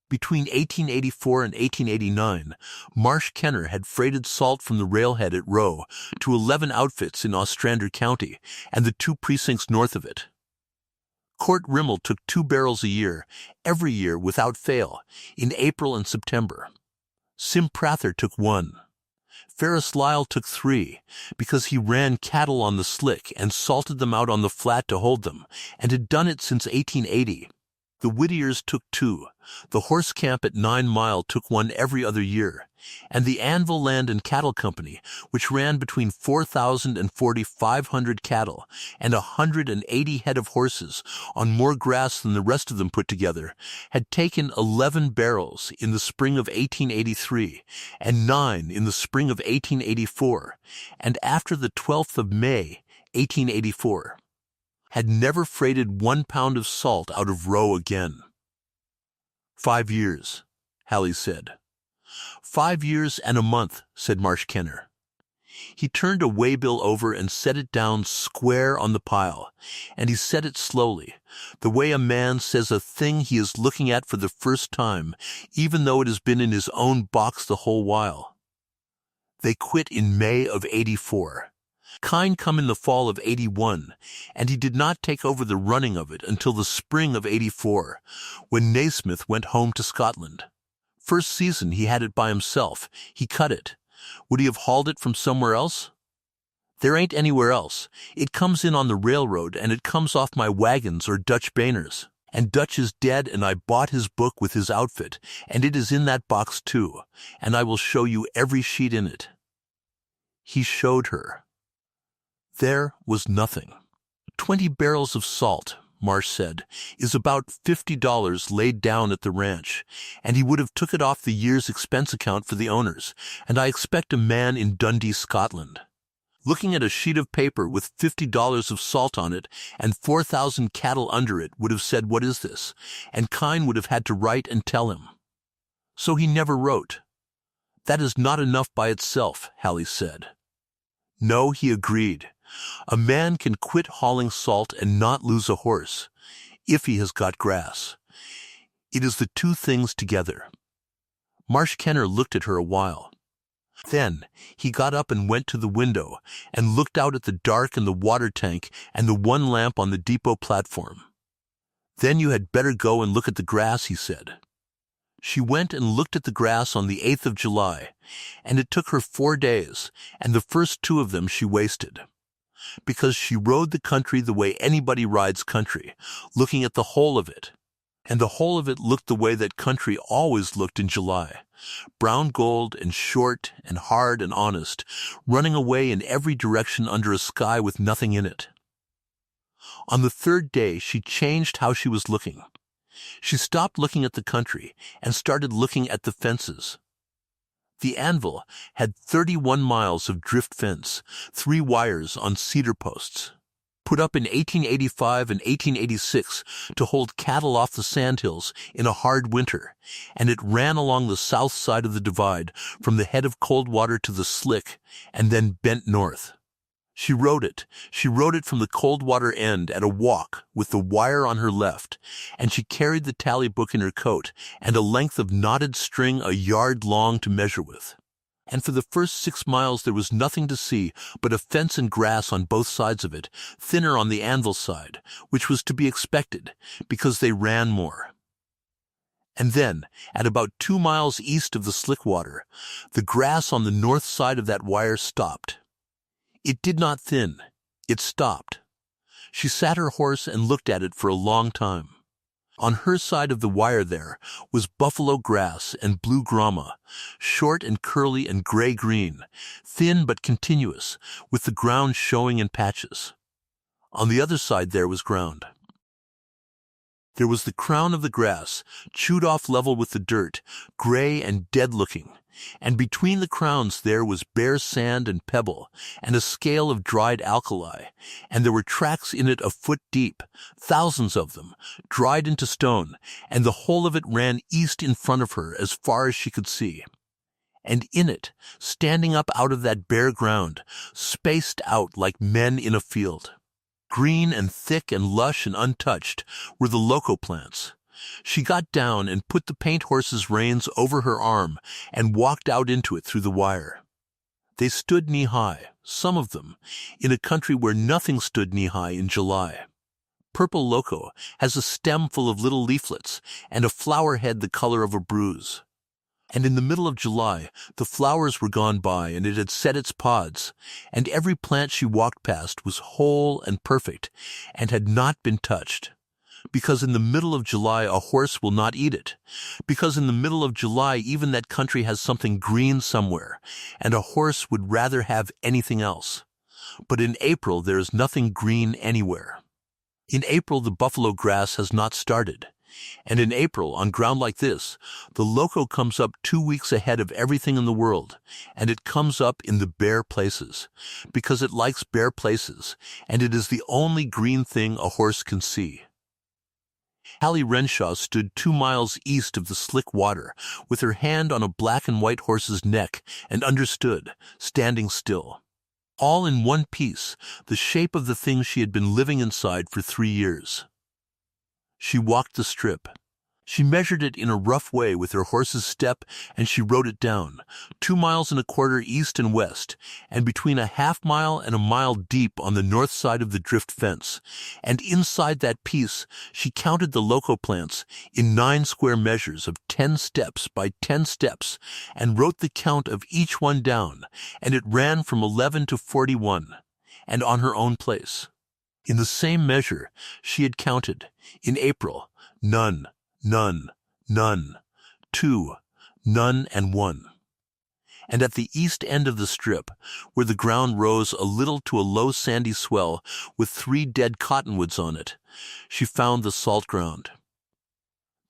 Between 1884 and 1889, Marsh Kenner had freighted salt from the railhead at Rowe to 11 outfits in Ostrander County and the 2 precincts north of it. Court Rimmel took 2 barrels a year, every year without fail, in April and September. Sim Prather took 1. Ferris Lyle took 3, because he ran cattle on the slick and salted them out on the flat to hold them, and had done it since 1880. The Whittiers took 2, the Horse Camp at 9 Mile took 1 every other year, and the Anvil Land and Cattle Company, which ran between 4,000 and 4,500 cattle and 180 head of horses on more grass than the rest of them put together, had taken 11 barrels in the spring of 1883 and 9 in the spring of 1884, and after the 12th of May, 1884. Had never freighted 1 pound of salt out of Rowe again. 5 years, Hallie said. 5 years and a month, said Marsh Kenner. He turned a waybill over and set it down square on the pile, and he said it slowly, the way a man says a thing he is looking at for the first time, even though it has been in his own box the whole while. They quit in May of '84. Kine come in the fall of '81, and he did not take over the running of it until the spring of '84, when Naismith went home to Scotland. First season he had it by himself. He cut it. Would he have hauled it from somewhere else? There ain't anywhere else. It comes in on the railroad, and it comes off my wagons or Dutch Bainers. And Dutch is dead, and I bought his book with his outfit, and it is in that box too, and I will show you every sheet in it. He showed her. There was nothing. 20 barrels of salt, Marsh said, is about $50 laid down at the ranch, and he would have took it off the year's expense account for the owners, and I expect a man in Dundee, Scotland, looking at a sheet of paper with $50 of salt on it and 4,000 cattle under it, would have said, "What is this?" And Kine would have had to write and tell him. So he never wrote. That is not enough by itself, Hallie said. No, he agreed. A man can quit hauling salt and not lose a horse, if he has got grass. It is the 2 things together. Marsh Kenner looked at her a while. Then he got up and went to the window and looked out at the dark and the water tank and the 1 lamp on the depot platform. Then you had better go and look at the grass, he said. She went and looked at the grass on the 8th of July, and it took her 4 days, and the first 2 of them she wasted. Because she rode the country the way anybody rides country, looking at the whole of it. And the whole of it looked the way that country always looked in July, brown gold and short and hard and honest, running away in every direction under a sky with nothing in it. On the 3rd day she changed how she was looking. She stopped looking at the country and started looking at the fences. The Anvil had 31 miles of drift fence, 3 wires on cedar posts, put up in 1885 and 1886 to hold cattle off the sandhills in a hard winter, and it ran along the south side of the divide from the head of Coldwater to the Slick, and then bent north. She rode it from the Coldwater end at a walk with the wire on her left, and she carried the tally book in her coat and a length of knotted string a yard long to measure with. And for the first 6 miles there was nothing to see but a fence and grass on both sides of it, thinner on the Anvil side, which was to be expected, because they ran more. And then, at about 2 miles east of the Slickwater, the grass on the north side of that wire stopped. It did not thin. It stopped. She sat her horse and looked at it for a long time. On her side of the wire there was buffalo grass and blue grama, short and curly and gray-green, thin but continuous, with the ground showing in patches. On the other side there was ground. There was the crown of the grass, chewed off level with the dirt, gray and dead-looking, and between the crowns there was bare sand and pebble, and a scale of dried alkali, and there were tracks in it a foot deep, thousands of them, dried into stone, and the whole of it ran east in front of her as far as she could see. And in it, standing up out of that bare ground, spaced out like men in a field, green and thick and lush and untouched, were the loco plants. She got down and put the paint horse's reins over her arm and walked out into it through the wire. They stood knee-high, some of them, in a country where nothing stood knee-high in July. Purple loco has a stem full of little leaflets and a flower head the color of a bruise. And in the middle of July, the flowers were gone by and it had set its pods, and every plant she walked past was whole and perfect and had not been touched. Because in the middle of July a horse will not eat it. Because in the middle of July even that country has something green somewhere, and a horse would rather have anything else. But in April there is nothing green anywhere. In April the buffalo grass has not started. And in April, on ground like this, the loco comes up 2 weeks ahead of everything in the world, and it comes up in the bare places, because it likes bare places, and it is the only green thing a horse can see. Hallie Renshaw stood 2 miles east of the slick water, with her hand on a black and white horse's neck, and understood, standing still. All in one piece, the shape of the thing she had been living inside for 3 years. She walked the strip. She measured it in a rough way with her horse's step, and she wrote it down, 2 miles and a quarter east and west, and between a half-mile and a mile deep on the north side of the drift fence. And inside that piece, she counted the loco plants in 9 square measures of 10 steps by 10 steps, and wrote the count of each one down, and it ran from 11 to 41, and on her own place. In the same measure, she had counted, in April, none, none, none, 2, none and 1. And at the east end of the strip, where the ground rose a little to a low sandy swell with 3 dead cottonwoods on it, she found the salt ground.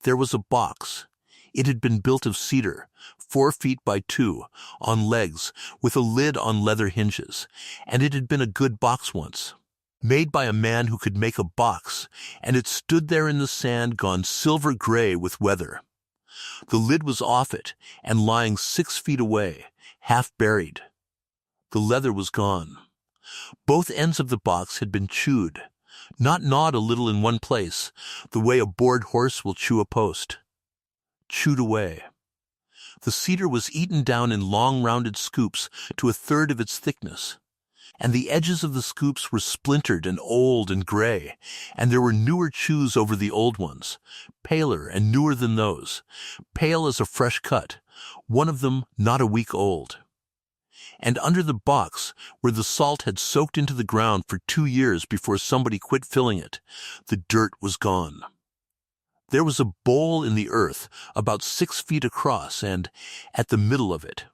There was a box. It had been built of cedar, 4 feet by 2, on legs, with a lid on leather hinges, and it had been a good box once, made by a man who could make a box, and it stood there in the sand gone silver gray with weather. The lid was off it, and lying 6 feet away, half buried. The leather was gone. Both ends of the box had been chewed, not gnawed a little in one place, the way a bored horse will chew a post. Chewed away. The cedar was eaten down in long rounded scoops to 1/3 of its thickness, and the edges of the scoops were splintered and old and gray, and there were newer chews over the old ones, paler and newer than those, pale as a fresh cut, one of them not a week old. And under the box, where the salt had soaked into the ground for 2 years before somebody quit filling it, the dirt was gone. There was a bowl in the earth about 6 feet across and, at the middle of it,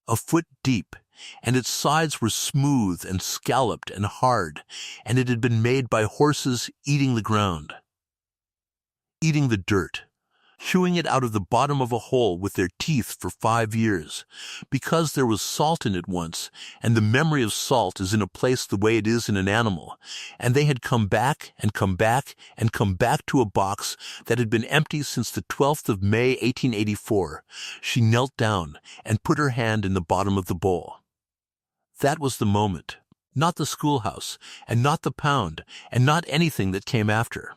a foot deep, and its sides were smooth and scalloped and hard, and it had been made by horses eating the ground, eating the dirt, chewing it out of the bottom of a hole with their teeth for 5 years, because there was salt in it once, and the memory of salt is in a place the way it is in an animal, and they had come back and come back and come back to a box that had been empty since the 12th of May, 1884. She knelt down and put her hand in the bottom of the bowl. That was the moment, not the schoolhouse, and not the pound, and not anything that came after.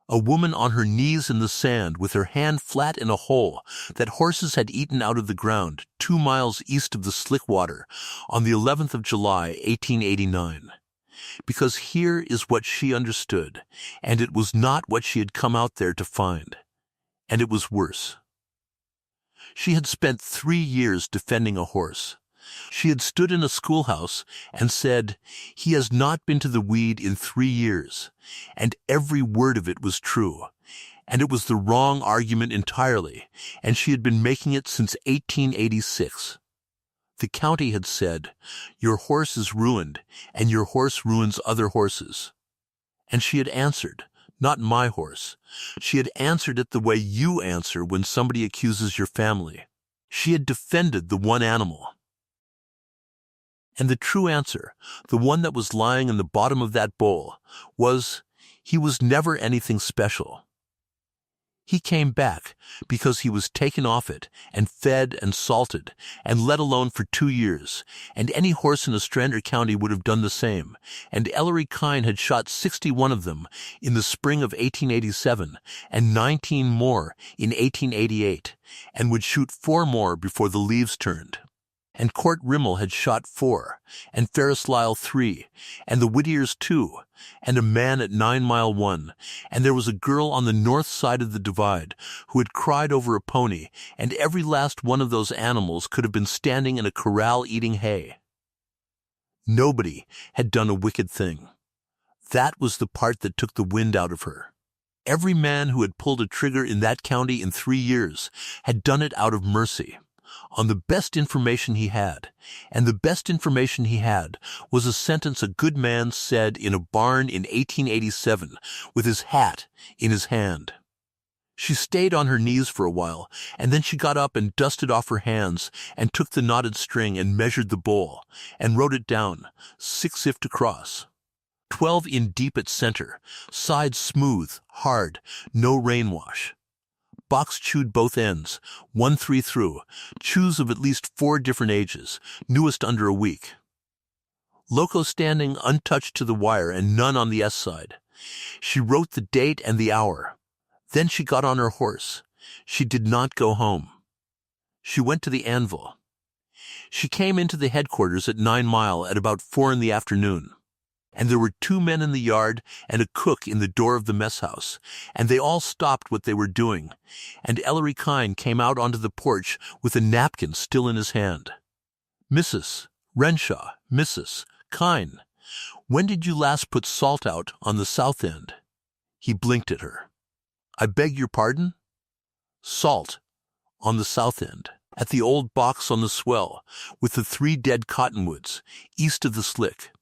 A woman on her knees in the sand with her hand flat in a hole that horses had eaten out of the ground 2 miles east of the slick water on the 11th of July, 1889. Because here is what she understood, and it was not what she had come out there to find. And it was worse. She had spent 3 years defending a horse. She had stood in a schoolhouse and said, "He has not been to the weed in 3 years," and every word of it was true. And it was the wrong argument entirely, and she had been making it since 1886. The county had said, "Your horse is ruined, and your horse ruins other horses." And she had answered, "Not my horse." She had answered it the way you answer when somebody accuses your family. She had defended the one animal. And the true answer, the one that was lying in the bottom of that bowl, was, he was never anything special. He came back because he was taken off it and fed and salted and let alone for 2 years, and any horse in Ostrander County would have done the same, and Ellery Kine had shot 61 of them in the spring of 1887 and 19 more in 1888, and would shoot 4 more before the leaves turned. And Court Rimmel had shot 4, and Ferris Lyle 3, and the Whittiers 2, and a man at 9 Mile 1, and there was a girl on the north side of the divide who had cried over a pony, and every last one of those animals could have been standing in a corral eating hay. Nobody had done a wicked thing. That was the part that took the wind out of her. Every man who had pulled a trigger in that county in 3 years had done it out of mercy, on the best information he had, and the best information he had was a sentence a good man said in a barn in 1887 with his hat in his hand. She stayed on her knees for a while, and then she got up and dusted off her hands and took the knotted string and measured the bowl and wrote it down, 6 across. 12 in deep at center, sides smooth, hard, no rainwash. Box chewed both ends, 1 3 through, chews of at least 4 different ages, newest under a week. Loco standing untouched to the wire and none on the S side. She wrote the date and the hour. Then she got on her horse. She did not go home. She went to the anvil. She came into the headquarters at 9 Mile at about 4 in the afternoon. And there were 2 men in the yard and a cook in the door of the mess house, and they all stopped what they were doing, and Ellery Kine came out onto the porch with a napkin still in his hand. "Mrs. Renshaw, Mrs. Kine, when did you last put salt out on the south end?" He blinked at her. "I beg your pardon?" "Salt on the south end, at the old box on the swell, with the 3 dead cottonwoods, east of the slick.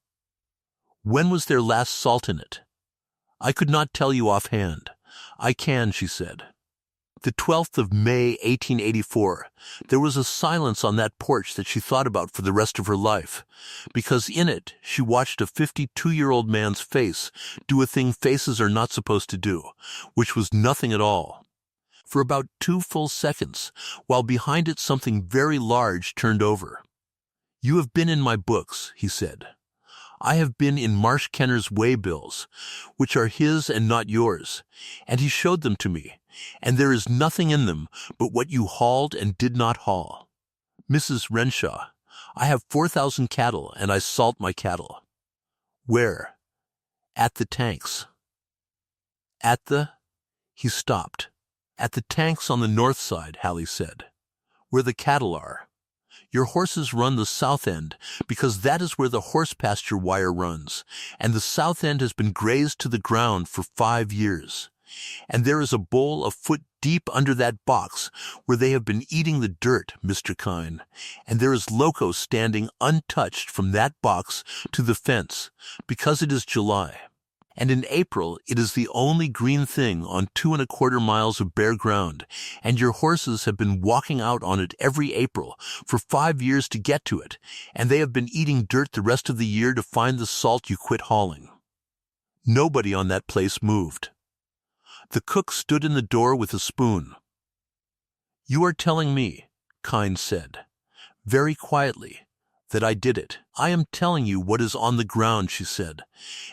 When was there last salt in it?" "I could not tell you offhand." "I can," she said. The 12th of May, 1884, there was a silence on that porch that she thought about for the rest of her life, because in it she watched a 52-year-old man's face do a thing faces are not supposed to do, which was nothing at all, for about 2 full seconds, while behind it something very large turned over. "You have been in my books," he said. "I have been in Marsh Kenner's waybills, which are his and not yours, and he showed them to me, and there is nothing in them but what you hauled and did not haul. Mrs. Renshaw, I have 4,000 cattle, and I salt my cattle." "Where?" "At the tanks." "At the—" He stopped. "At the tanks on the north side," Hallie said, "where the cattle are. Your horses run the south end because that is where the horse pasture wire runs, and the south end has been grazed to the ground for 5 years. And there is a bowl a foot deep under that box where they have been eating the dirt, Mr. Kine, and there is Loco standing untouched from that box to the fence because it is July. And in April it is the only green thing on 2¼ miles of bare ground, and your horses have been walking out on it every April for 5 years to get to it, and they have been eating dirt the rest of the year to find the salt you quit hauling." Nobody on that place moved. The cook stood in the door with a spoon. "You are telling me," Kine said, very quietly, "that I did it." "I am telling you what is on the ground," she said,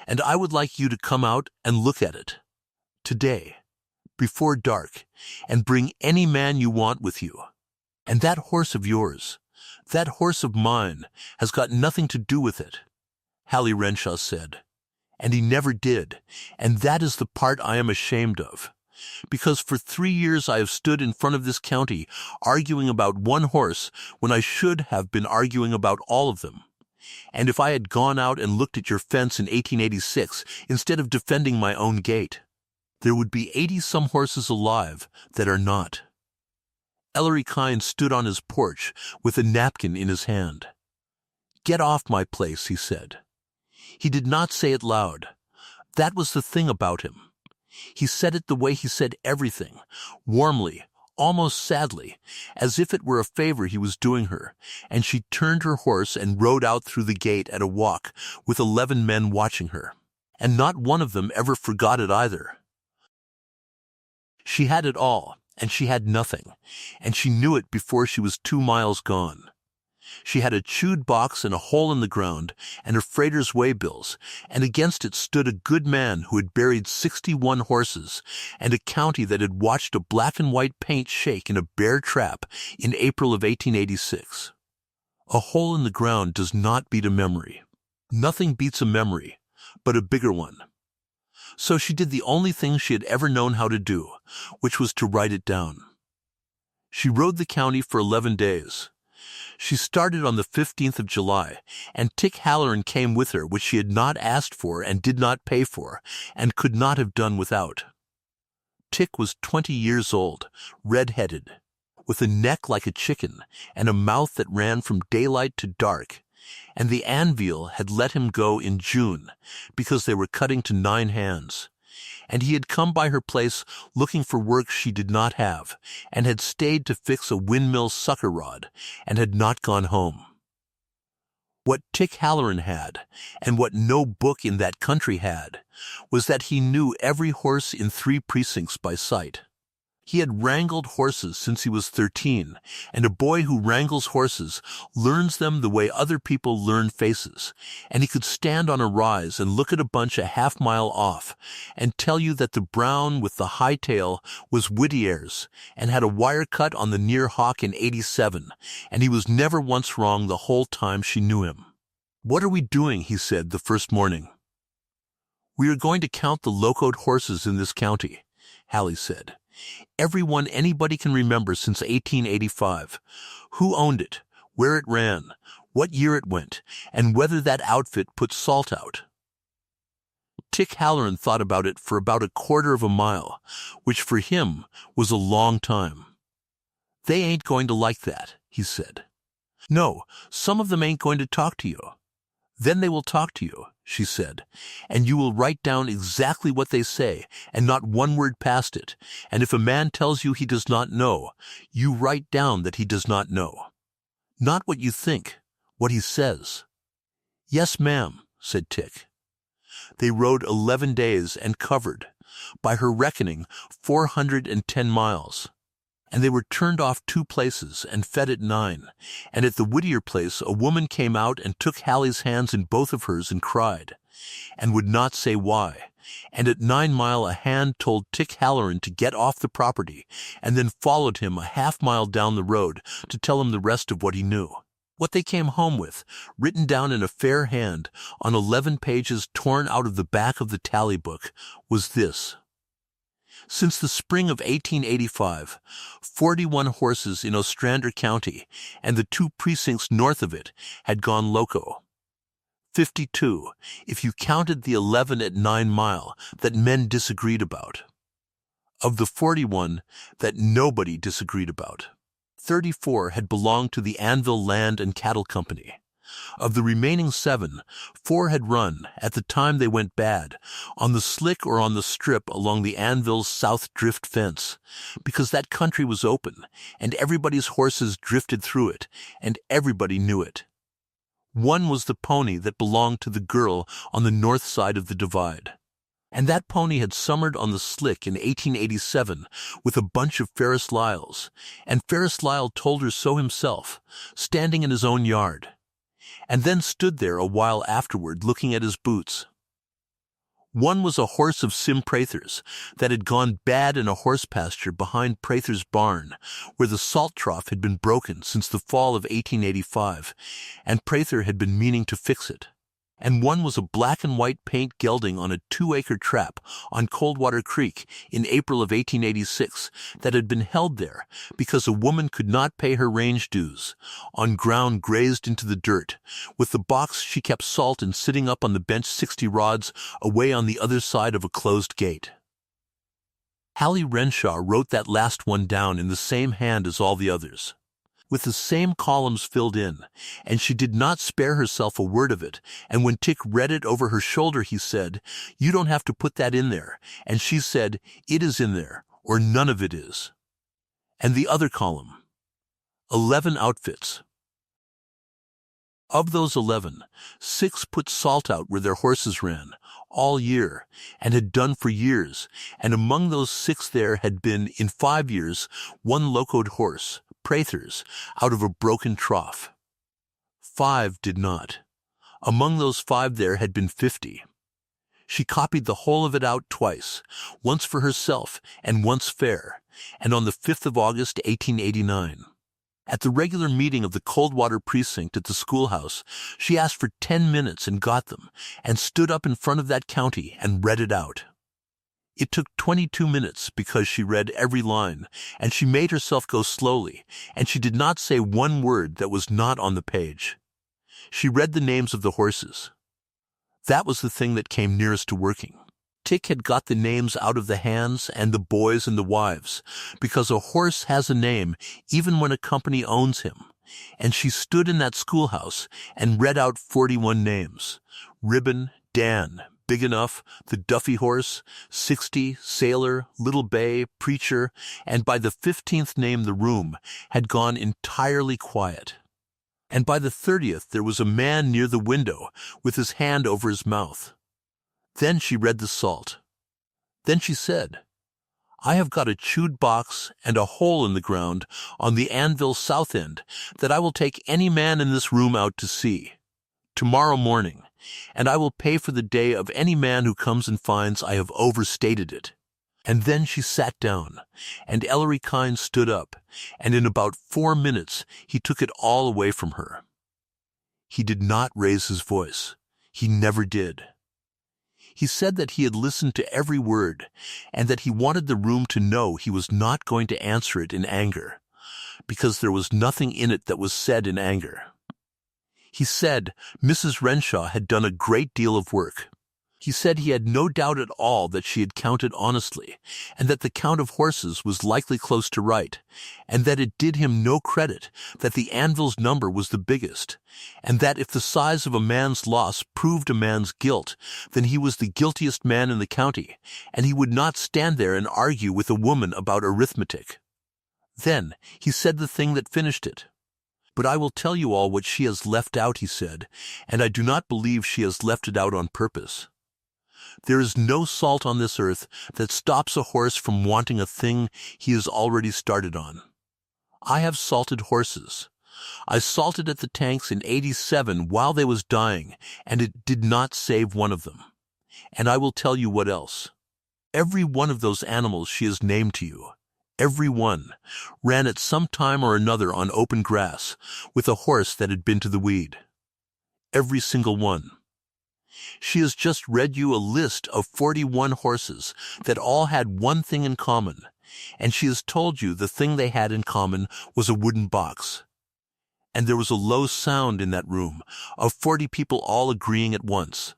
"and I would like you to come out and look at it. Today, before dark, and bring any man you want with you. And that horse of yours, that horse of mine, has got nothing to do with it," Hallie Renshaw said. "And he never did, and that is the part I am ashamed of. Because for 3 years I have stood in front of this county arguing about one horse when I should have been arguing about all of them. And if I had gone out and looked at your fence in 1886 instead of defending my own gate." There would be 80-some horses alive that are not. Ellery Kynes stood on his porch with a napkin in his hand. "Get off my place," he said. He did not say it loud. That was the thing about him. He said it the way he said everything, warmly, almost sadly, as if it were a favor he was doing her, and she turned her horse and rode out through the gate at a walk with 11 men watching her. And not one of them ever forgot it either. She had it all, and she had nothing, and she knew it before she was 2 miles gone. She had a chewed box and a hole in the ground, and her freighter's waybills, and against it stood a good man who had buried 61 horses, and a county that had watched a black and white paint shake in a bear trap in April of 1886. A hole in the ground does not beat a memory. Nothing beats a memory, but a bigger one. So she did the only thing she had ever known how to do, which was to write it down. She rode the county for 11 days. She started on the 15th of July, and Tick Halloran came with her, which she had not asked for and did not pay for, and could not have done without. Tick was 20 years old, red-headed, with a neck like a chicken, and a mouth that ran from daylight to dark, and the anvil had let him go in June, because they were cutting to 9 hands. And he had come by her place looking for work she did not have, and had stayed to fix a windmill sucker rod, and had not gone home. What Tick Halloran had, and what no book in that country had, was that he knew every horse in 3 precincts by sight. He had wrangled horses since he was 13, and a boy who wrangles horses learns them the way other people learn faces, and he could stand on a rise and look at a bunch a half-mile off and tell you that the brown with the high tail was Whittier's and had a wire cut on the near hock in '87, and he was never once wrong the whole time she knew him. "What are we doing?" he said the first morning. "We are going to count the locoed horses in this county," Hallie said. "Every one anybody can remember since 1885. Who owned it, where it ran, what year it went, and whether that outfit put salt out." Tick Halloran thought about it for about a quarter of a mile, which for him was a long time. "They ain't going to like that," he said. "No, some of them ain't going to talk to you." "Then they will talk to you," she said, "and you will write down exactly what they say, and not one word past it, and if a man tells you he does not know, you write down that he does not know. Not what you think, what he says." "Yes, ma'am," said Tick. They rode 11 days and covered, by her reckoning, 410 miles. And they were turned off 2 places and fed at 9, and at the Whittier place a woman came out and took Hallie's hands in both of hers and cried, and would not say why, and at 9 Mile a hand told Tick Halloran to get off the property, and then followed him a half-mile down the road to tell him the rest of what he knew. What they came home with, written down in a fair hand on 11 pages torn out of the back of the tally book, was this: since the spring of 1885, 41 horses in Ostrander County and the 2 precincts north of it had gone loco. 52, if you counted the 11 at 9 Mile that men disagreed about. Of the 41 that nobody disagreed about, 34 had belonged to the Anvil Land and Cattle Company. Of the remaining 7, 4 had run, at the time they went bad, on the slick or on the strip along the Anvil's south drift fence, because that country was open, and everybody's horses drifted through it, and everybody knew it. 1 was the pony that belonged to the girl on the north side of the divide. And that pony had summered on the slick in 1887 with a bunch of Ferris Lyles, and Ferris Lyle told her so himself, standing in his own yard, and then stood there a while afterward looking at his boots. 1 was a horse of Sim Prather's that had gone bad in a horse pasture behind Prather's barn, where the salt trough had been broken since the fall of 1885, and Prather had been meaning to fix it. And 1 was a black and white paint gelding on a 2-acre trap on Coldwater Creek in April of 1886 that had been held there because a woman could not pay her range dues, on ground grazed into the dirt, with the box she kept salt in sitting up on the bench 60 rods away on the other side of a closed gate. Hallie Renshaw wrote that last one down in the same hand as all the others, with the same columns filled in, and she did not spare herself a word of it, and when Tick read it over her shoulder he said, "You don't have to put that in there," and she said, "It is in there, or none of it is." And the other column, 11 outfits. Of those 11, 6 put salt out where their horses ran, all year, and had done for years, and among those 6 there had been, in 5 years, 1 locoed horse, prathers, out of a broken trough. 5 did not. Among those 5 there had been 50. She copied the whole of it out twice, once for herself and once fair, and on the 5th of August, 1889. At the regular meeting of the Coldwater precinct at the schoolhouse, she asked for 10 minutes and got them, and stood up in front of that county and read it out. It took 22 minutes because she read every line, and she made herself go slowly, and she did not say one word that was not on the page. She read the names of the horses. That was the thing that came nearest to working. Tick had got the names out of the hands and the boys and the wives, because a horse has a name even when a company owns him, and she stood in that schoolhouse and read out 41 names: Ribbon, Dan, Big Enough, the Duffy horse, 60, Sailor, Little Bay, Preacher, and by the 15th name the room had gone entirely quiet. And by the 30th there was a man near the window with his hand over his mouth. Then she read the salt. Then she said, "I have got a chewed box and a hole in the ground on the anvil south end that I will take any man in this room out to see tomorrow morning, and I will pay for the day of any man who comes and finds I have overstated it." And then she sat down, and Ellery Kynes stood up, and in about 4 minutes he took it all away from her. He did not raise his voice. He never did. He said that he had listened to every word, and that he wanted the room to know he was not going to answer it in anger, because there was nothing in it that was said in anger. He said Mrs. Renshaw had done a great deal of work. He said he had no doubt at all that she had counted honestly, and that the count of horses was likely close to right, and that it did him no credit that the anvil's number was the biggest, and that if the size of a man's loss proved a man's guilt, then he was the guiltiest man in the county, and he would not stand there and argue with a woman about arithmetic. Then he said the thing that finished it. "But I will tell you all what she has left out," he said, "and I do not believe she has left it out on purpose. There is no salt on this earth that stops a horse from wanting a thing he has already started on. I have salted horses. I salted at the tanks in '87 while they was dying, and it did not save one of them. And I will tell you what else. Every one of those animals she has named to you, every one, ran at some time or another on open grass with a horse that had been to the weed. Every single one. She has just read you a list of 41 horses that all had one thing in common, and she has told you the thing they had in common was a wooden box. And there was a low sound in that room of 40 people all agreeing at once.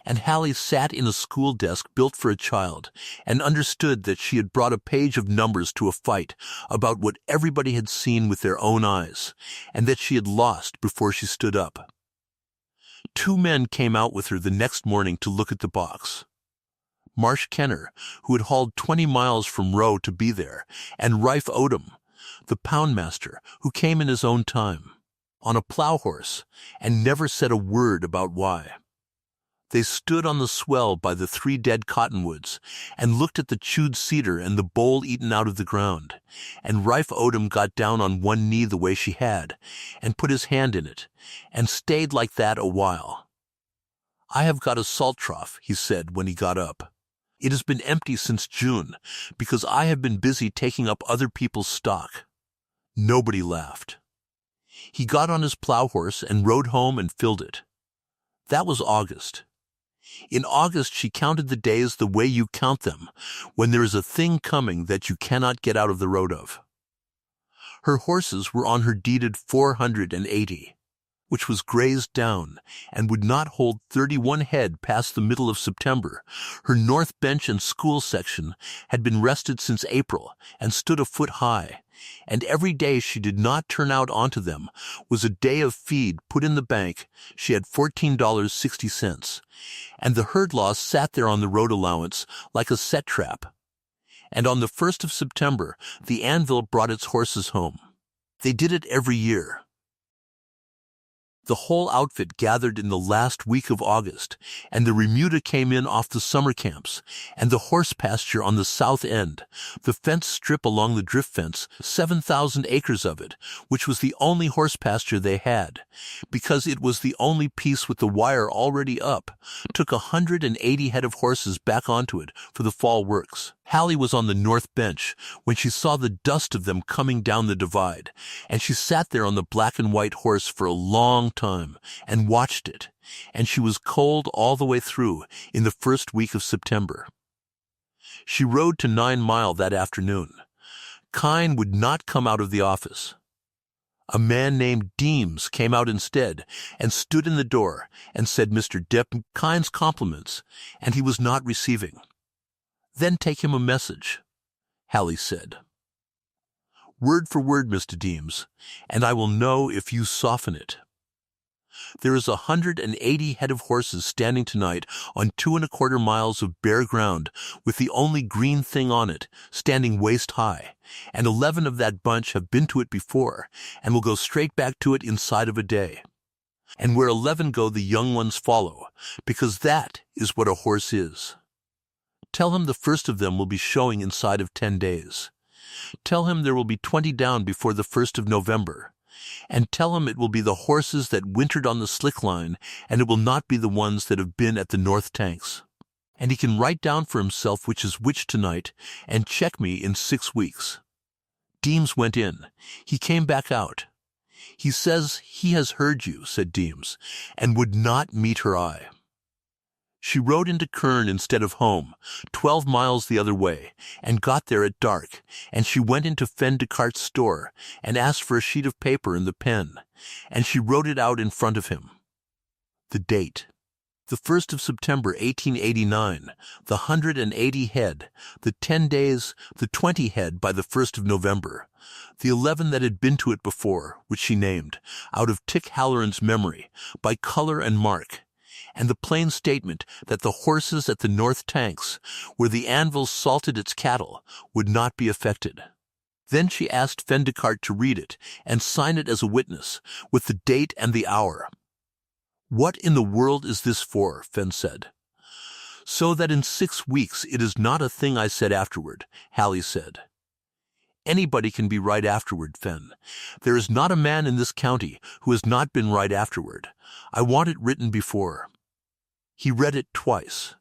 And Hallie sat in a school desk built for a child and understood that she had brought a page of numbers to a fight about what everybody had seen with their own eyes, and that she had lost before she stood up. 2 men came out with her the next morning to look at the box. Marsh Kenner, who had hauled 20 miles from Roe to be there, and Rife Odom, the poundmaster, who came in his own time, on a plow horse, and never said a word about why. They stood on the swell by the 3 dead cottonwoods, and looked at the chewed cedar and the bowl eaten out of the ground, and Rife Odom got down on one knee the way she had, and put his hand in it, and stayed like that a while. "I have got a salt trough," he said when he got up. "It has been empty since June, because I have been busy taking up other people's stock." Nobody laughed. He got on his plow horse and rode home and filled it. That was August. In August she counted the days the way you count them, when there is a thing coming that you cannot get out of the road of. Her horses were on her deeded 480. which was grazed down and would not hold 31 head past the middle of September. Her north bench and school section had been rested since April and stood a foot high, and every day she did not turn out onto them was a day of feed put in the bank. She had $14.60, and the herd loss sat there on the road allowance like a set trap. And on the 1st of September, the anvil brought its horses home. They did it every year. The whole outfit gathered in the last week of August, and the remuda came in off the summer camps, and the horse pasture on the south end, the fence strip along the drift fence, 7,000 acres of it, which was the only horse pasture they had, because it was the only piece with the wire already up, took 180 head of horses back onto it for the fall works. Hallie was on the north bench when she saw the dust of them coming down the divide, and she sat there on the black and white horse for a long time and watched it, and she was cold all the way through in the first week of September. She rode to 9 Mile that afternoon. Kine would not come out of the office. A man named Deems came out instead and stood in the door and said Mr. Depp Kine's compliments, and he was not receiving. Then take him a message, Hallie said. Word for word, Mr. Deems, and I will know if you soften it. There is 180 head of horses standing tonight on 2¼ miles of bare ground with the only green thing on it standing waist high, and 11 of that bunch have been to it before and will go straight back to it inside of a day. And where 11 go, the young ones follow, because that is what a horse is. Tell him the first of them will be showing inside of 10 days. Tell him there will be 20 down before the 1st of November. And tell him it will be the horses that wintered on the slick line, and it will not be the ones that have been at the north tanks. And he can write down for himself which is which tonight and check me in 6 weeks. Deems went in. He came back out. He says he has heard you, said Deems, and would not meet her eye. She rode into Kern instead of home, 12 miles the other way, and got there at dark, and she went into Fendecart's store and asked for a sheet of paper and the pen, and she wrote it out in front of him. The date. The 1st of September, 1889, the 180 head, the 10 days, the 20 head by the 1st of November, the 11 that had been to it before, which she named, out of Tick Halloran's memory, by color and mark, and the plain statement that the horses at the north tanks, where the anvil salted its cattle, would not be affected. Then she asked Fendicart to read it and sign it as a witness, with the date and the hour. What in the world is this for? Fen said. So that in 6 weeks it is not a thing I said afterward, Hallie said. Anybody can be right afterward, Fen. There is not a man in this county who has not been right afterward. I want it written before. He read it twice.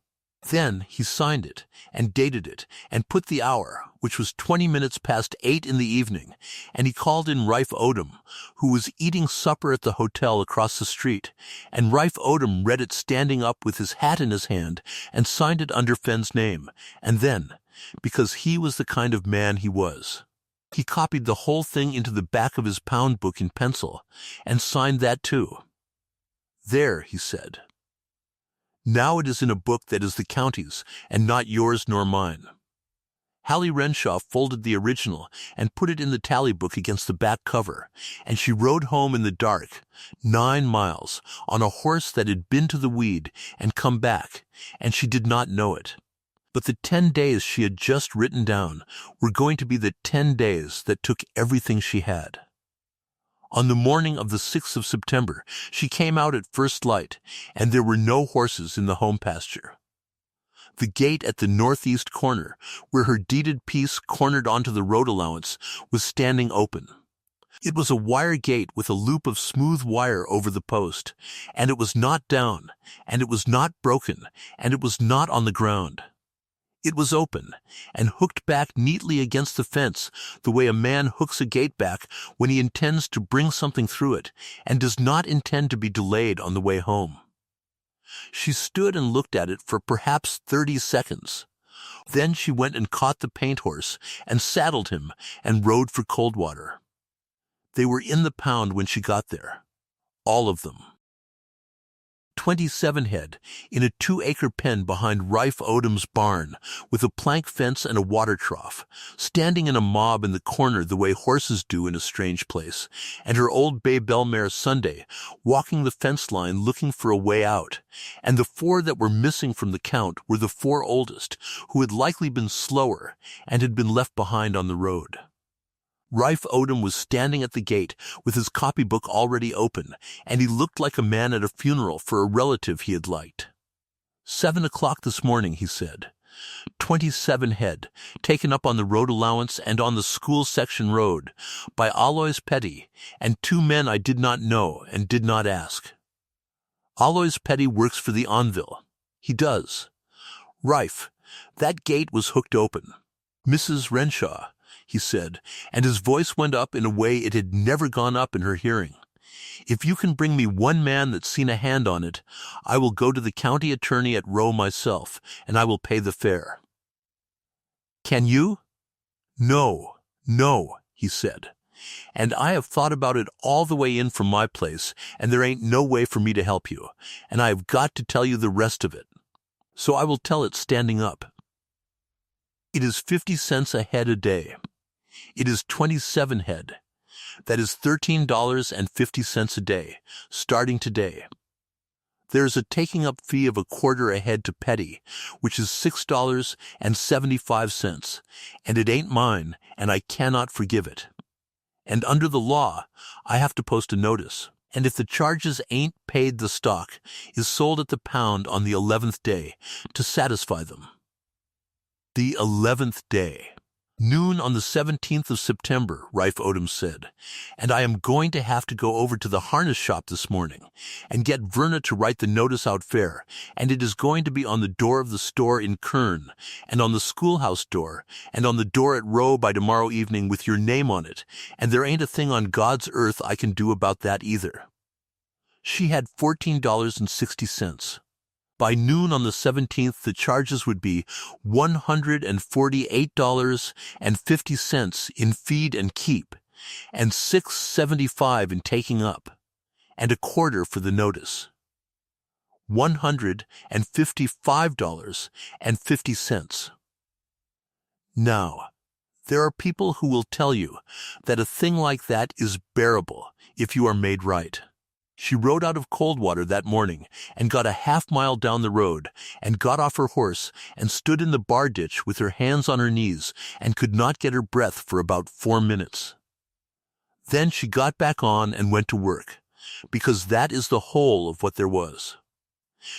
Then he signed it and dated it and put the hour, which was 20 minutes past 8 in the evening, and he called in Rife Odom, who was eating supper at the hotel across the street, and Rife Odom read it standing up with his hat in his hand and signed it under Fen's name, and then, because he was the kind of man he was, he copied the whole thing into the back of his pound book in pencil and signed that too. There, he said. Now it is in a book that is the county's, and not yours nor mine. Hallie Renshaw folded the original and put it in the tally book against the back cover, and she rode home in the dark, 9 miles, on a horse that had been to the weed and come back, and she did not know it. But the 10 days she had just written down were going to be the 10 days that took everything she had. On the morning of the 6th of September, she came out at first light, and there were no horses in the home pasture. The gate at the northeast corner, where her deeded piece cornered onto the road allowance, was standing open. It was a wire gate with a loop of smooth wire over the post, and it was not down, and it was not broken, and it was not on the ground. It was open, and hooked back neatly against the fence the way a man hooks a gate back when he intends to bring something through it and does not intend to be delayed on the way home. She stood and looked at it for perhaps 30 seconds. Then she went and caught the paint horse and saddled him and rode for Coldwater. They were in the pound when she got there. all of them. 27 head, in a 2-acre pen behind Rife Odom's barn, with a plank fence and a water trough, standing in a mob in the corner the way horses do in a strange place, and her old bay bell mare Sunday, walking the fence line looking for a way out, and the 4 that were missing from the count were the 4 oldest, who had likely been slower, and had been left behind on the road. Rife Odom was standing at the gate with his copybook already open, and he looked like a man at a funeral for a relative he had liked. 7 o'clock this morning, he said. 27 head, taken up on the road allowance and on the school section road, by Alois Petty, and 2 men I did not know and did not ask. Alois Petty works for the Anvil. He does. Rife, that gate was hooked open. Mrs. Renshaw, he said, and his voice went up in a way it had never gone up in her hearing. If you can bring me 1 man that's seen a hand on it, I will go to the county attorney at Rowe myself, and I will pay the fare. Can you? No, he said. And I have thought about it all the way in from my place, and there ain't no way for me to help you, and I have got to tell you the rest of it. So I will tell it standing up. It is 50 cents a head a day. It is 27 head. That is $13.50 a day, starting today. There is a taking up fee of $1/4 a head to Petty, which is $6.75, and it ain't mine, and I cannot forgive it. And under the law, I have to post a notice, and if the charges ain't paid, the stock is sold at the pound on the 11th day to satisfy them. The 11th day. Noon on the 17th of September, Rife Odom said, and I am going to have to go over to the harness shop this morning and get Verna to write the notice out fair, and it is going to be on the door of the store in Kern, and on the schoolhouse door, and on the door at Rowe by tomorrow evening with your name on it, and there ain't a thing on God's earth I can do about that either. She had $14.60. By noon on the 17th, the charges would be $148.50 in feed and keep, and $6.75 in taking up, and $1/4 for the notice. $155.50. Now, there are people who will tell you that a thing like that is bearable if you are made right. She rode out of Coldwater that morning and got a half-mile down the road and got off her horse and stood in the bar ditch with her hands on her knees and could not get her breath for about 4 minutes. Then she got back on and went to work, because that is the whole of what there was.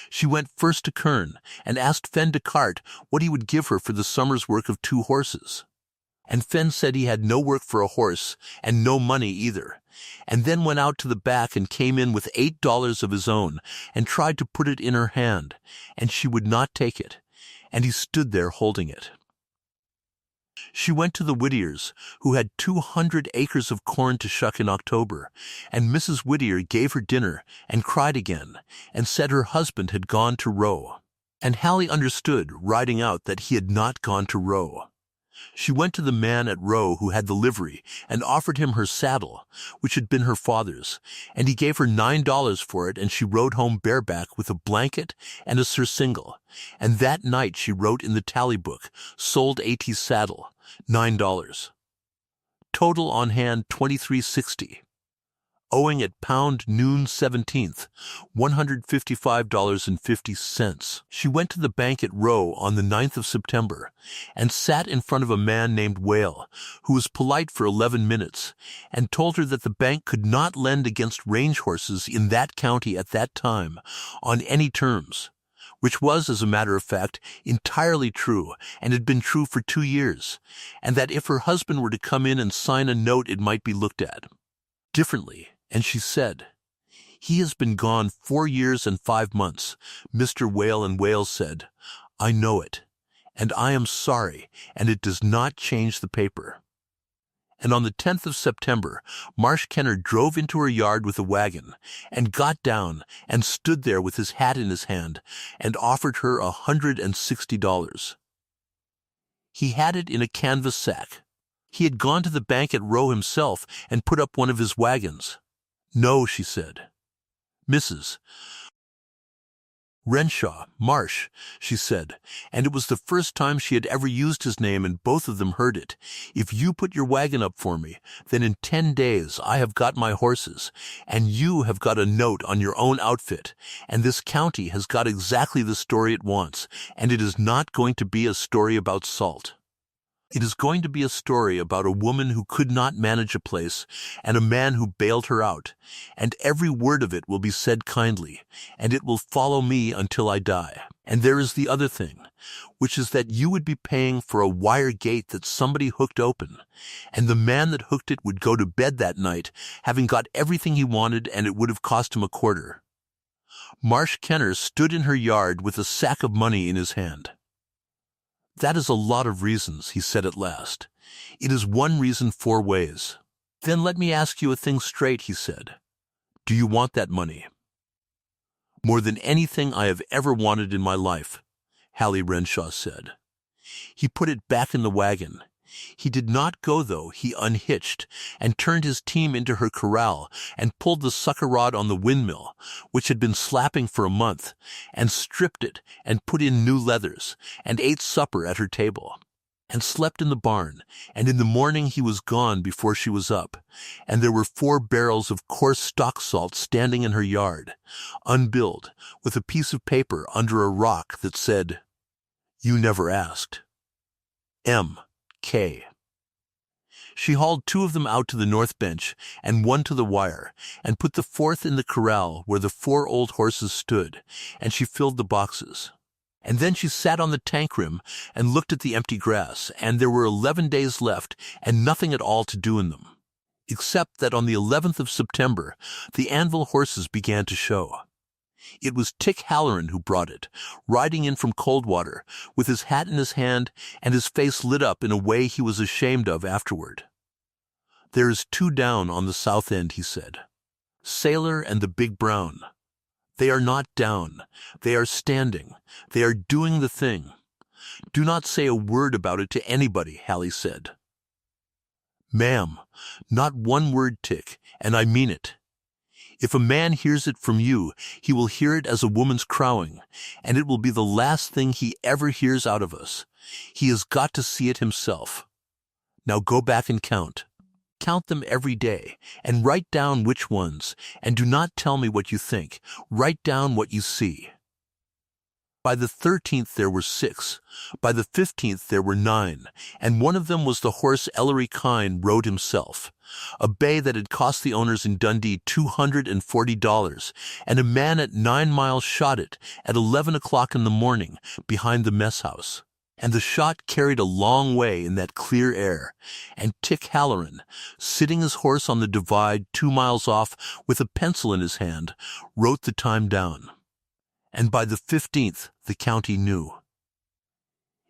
She went first to Kern and asked Fen Descartes what he would give her for the summer's work of 2 horses. And Fen said he had no work for a horse and no money either, and then went out to the back and came in with $8 of his own and tried to put it in her hand, and she would not take it, and he stood there holding it. She went to the Whittiers, who had 200 acres of corn to shuck in October, and Mrs. Whittier gave her dinner and cried again, and said her husband had gone to Rowe. And Hallie understood, riding out, that he had not gone to Rowe. She went to the man at Rowe who had the livery and offered him her saddle, which had been her father's, and he gave her $9 for it, and she rode home bareback with a blanket and a surcingle, and that night she wrote in the tally book, sold AT saddle, $9. Total on hand $23.60. Owing at pound noon 17th, $155.50. She went to the bank at Rowe on the 9th of September and sat in front of a man named Whale, who was polite for 11 minutes, and told her that the bank could not lend against range horses in that county at that time on any terms, which was, as a matter of fact, entirely true and had been true for 2 years, and that if her husband were to come in and sign a note it might be looked at differently. And she said, "He has been gone 4 years and 5 months, Mr. Whale." And Whale said, "I know it, and I am sorry, and it does not change the paper." And on the 10th of September, Marsh Kenner drove into her yard with a wagon, and got down and stood there with his hat in his hand, and offered her $160. He had it in a canvas sack. He had gone to the bank at Rowe himself and put up one of his wagons. "No," she said. Mrs. Renshaw, Marsh, she said, and it was the first time she had ever used his name, and both of them heard it. If you put your wagon up for me, then in 10 days I have got my horses, and you have got a note on your own outfit, and this county has got exactly the story it wants, and it is not going to be a story about salt. It is going to be a story about a woman who could not manage a place and a man who bailed her out, and every word of it will be said kindly, and it will follow me until I die. And there is the other thing, which is that you would be paying for a wire gate that somebody hooked open, and the man that hooked it would go to bed that night having got everything he wanted, and it would have cost him a quarter. Marsh Kenner stood in her yard with a sack of money in his hand. That is a lot of reasons, he said at last. It is one reason 4 ways. Then let me ask you a thing straight, he said. Do you want that money? More than anything I have ever wanted in my life, Hallie Renshaw said. He put it back in the wagon. He did not go, though. He unhitched and turned his team into her corral and pulled the sucker rod on the windmill, which had been slapping for a month, and stripped it and put in new leathers, and ate supper at her table, and slept in the barn, and in the morning he was gone before she was up, and there were 4 barrels of coarse stock salt standing in her yard, unbilled, with a piece of paper under a rock that said, "You never asked. M.K." She hauled 2 of them out to the north bench and 1 to the wire, and put the 4th in the corral where the 4 old horses stood, and she filled the boxes. And then she sat on the tank rim and looked at the empty grass, and there were 11 days left and nothing at all to do in them, except that on the 11th of September the Anvil horses began to show. It was Tick Halloran who brought it, riding in from Coldwater, with his hat in his hand and his face lit up in a way he was ashamed of afterward. "There is 2 down on the south end," he said. "Sailor and the big brown. They are not down. They are standing. They are doing the thing. Do not say a word about it to anybody," Hallie said. "Ma'am, not one word, Tick, and I mean it. If a man hears it from you, he will hear it as a woman's crowing, and it will be the last thing he ever hears out of us. He has got to see it himself. Now go back and count. Count them every day, and write down which ones, and do not tell me what you think. Write down what you see." By the 13th there were 6, by the 15th there were 9, and one of them was the horse Ellery Kine rode himself, a bay that had cost the owners in Dundee $240, and a man at 9 miles shot it at 11 o'clock in the morning behind the mess house. And the shot carried a long way in that clear air, and Tick Halloran, sitting his horse on the divide 2 miles off with a pencil in his hand, wrote the time down. And by the 15th the county knew.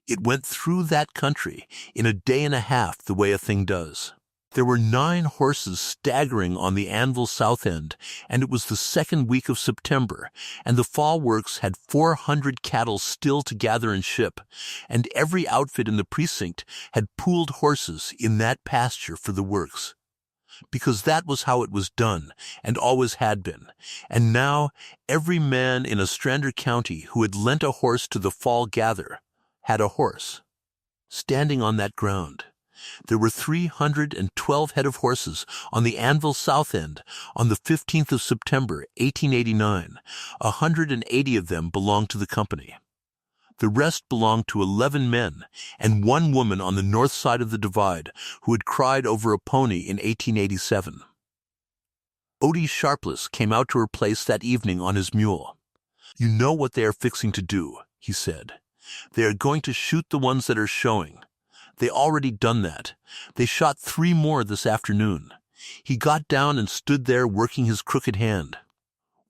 It went through that country in a day and a half the way a thing does. There were 9 horses staggering on the Anvil south end, and it was the 2nd week of September, and the fall works had 400 cattle still to gather and ship, and every outfit in the precinct had pooled horses in that pasture for the works. Because that was how it was done, and always had been, and now every man in Ostrander County who had lent a horse to the fall gather had a horse. Standing on that ground, there were 312 head of horses on the Anvil south end on the 15th of September, 1889. 180 of them belonged to the company. The rest belonged to 11 men and 1 woman on the north side of the divide who had cried over a pony in 1887. Odie Sharpless came out to her place that evening on his mule. "You know what they are fixing to do," he said. "They are going to shoot the ones that are showing. They already done that. They shot 3 more this afternoon." He got down and stood there working his crooked hand.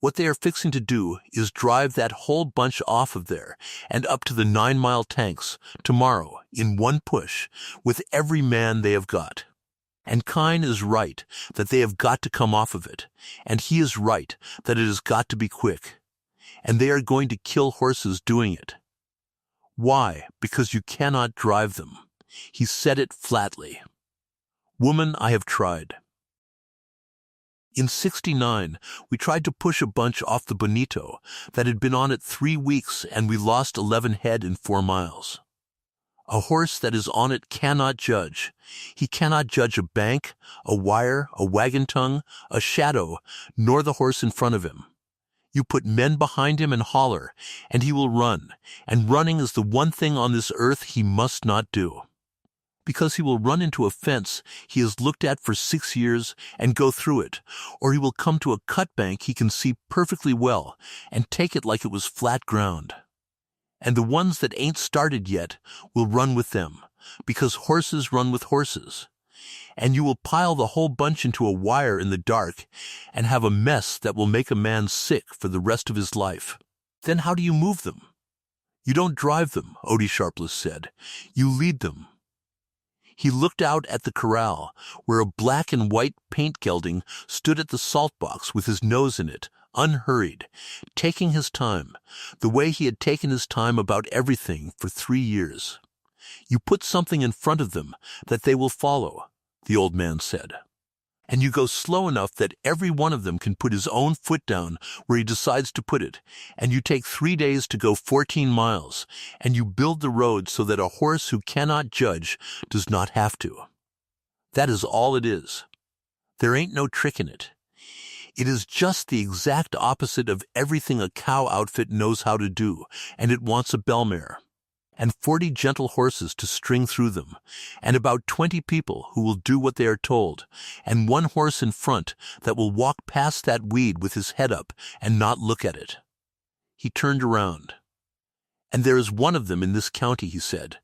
"What they are fixing to do is drive that whole bunch off of there and up to the 9-mile tanks tomorrow in one push with every man they have got. And Kine is right that they have got to come off of it, and he is right that it has got to be quick. And they are going to kill horses doing it. Why? Because you cannot drive them." He said it flatly. "Woman, I have tried. In '69, we tried to push a bunch off the Bonito that had been on it 3 weeks, and we lost 11 head in 4 miles. A horse that is on it cannot judge. He cannot judge a bank, a wire, a wagon tongue, a shadow, nor the horse in front of him. You put men behind him and holler, and he will run, and running is the one thing on this earth he must not do. Because he will run into a fence he has looked at for 6 years and go through it, or he will come to a cut bank he can see perfectly well and take it like it was flat ground. And the ones that ain't started yet will run with them, because horses run with horses. And you will pile the whole bunch into a wire in the dark and have a mess that will make a man sick for the rest of his life. Then how do you move them? You don't drive them, Odie Sharpless said. You lead them. He looked out at the corral, where a black and white paint gelding stood at the salt box with his nose in it, unhurried, taking his time, the way he had taken his time about everything for 3 years. You put something in front of them that they will follow, the old man said. And you go slow enough that every one of them can put his own foot down where he decides to put it, and you take 3 days to go 14 miles, and you build the road so that a horse who cannot judge does not have to. That is all it is. There ain't no trick in it. It is just the exact opposite of everything a cow outfit knows how to do, and it wants a bell mare, and 40 gentle horses to string through them, and about 20 people who will do what they are told, and one horse in front that will walk past that weed with his head up and not look at it. He turned around. And there is one of them in this county, he said,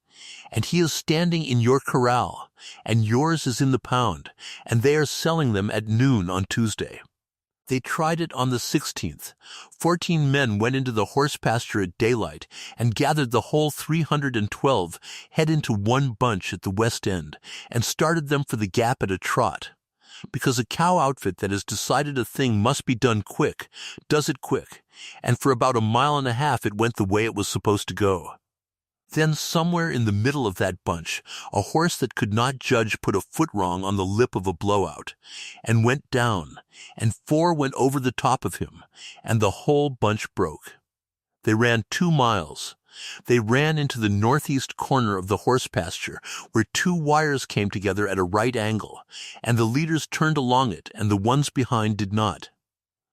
and he is standing in your corral, and yours is in the pound, and they are selling them at noon on Tuesday. They tried it on the 16th. 14 men went into the horse pasture at daylight and gathered the whole 312 head into one bunch at the west end and started them for the gap at a trot. Because a cow outfit that has decided a thing must be done quick, does it quick, and for about 1.5 miles it went the way it was supposed to go. Then somewhere in the middle of that bunch, a horse that could not judge put a foot wrong on the lip of a blowout, and went down, and 4 went over the top of him, and the whole bunch broke. They ran 2 miles. They ran into the northeast corner of the horse pasture, where 2 wires came together at a right angle, and the leaders turned along it, and the ones behind did not.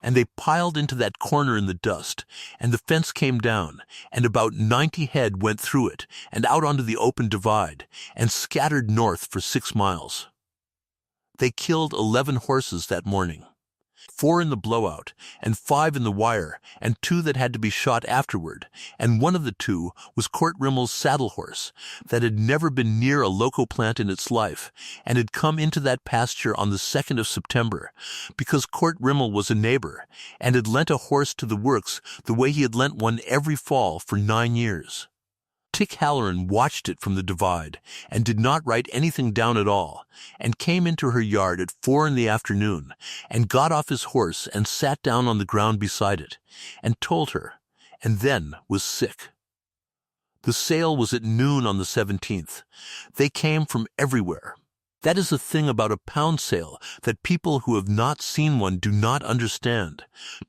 And they piled into that corner in the dust, and the fence came down, and about 90 head went through it, and out onto the open divide, and scattered north for 6 miles. They killed 11 horses that morning. 4 in the blowout, and 5 in the wire, and 2 that had to be shot afterward, and one of the 2 was Court Rimmel's saddle horse, that had never been near a loco plant in its life, and had come into that pasture on the 2nd of September, because Court Rimmel was a neighbor, and had lent a horse to the works the way he had lent one every fall for 9 years. Tick Halloran watched it from the divide, and did not write anything down at all, and came into her yard at 4 in the afternoon, and got off his horse and sat down on the ground beside it, and told her, and then was sick. The sale was at noon on the 17th. They came from everywhere. That is the thing about a pound sale that people who have not seen one do not understand.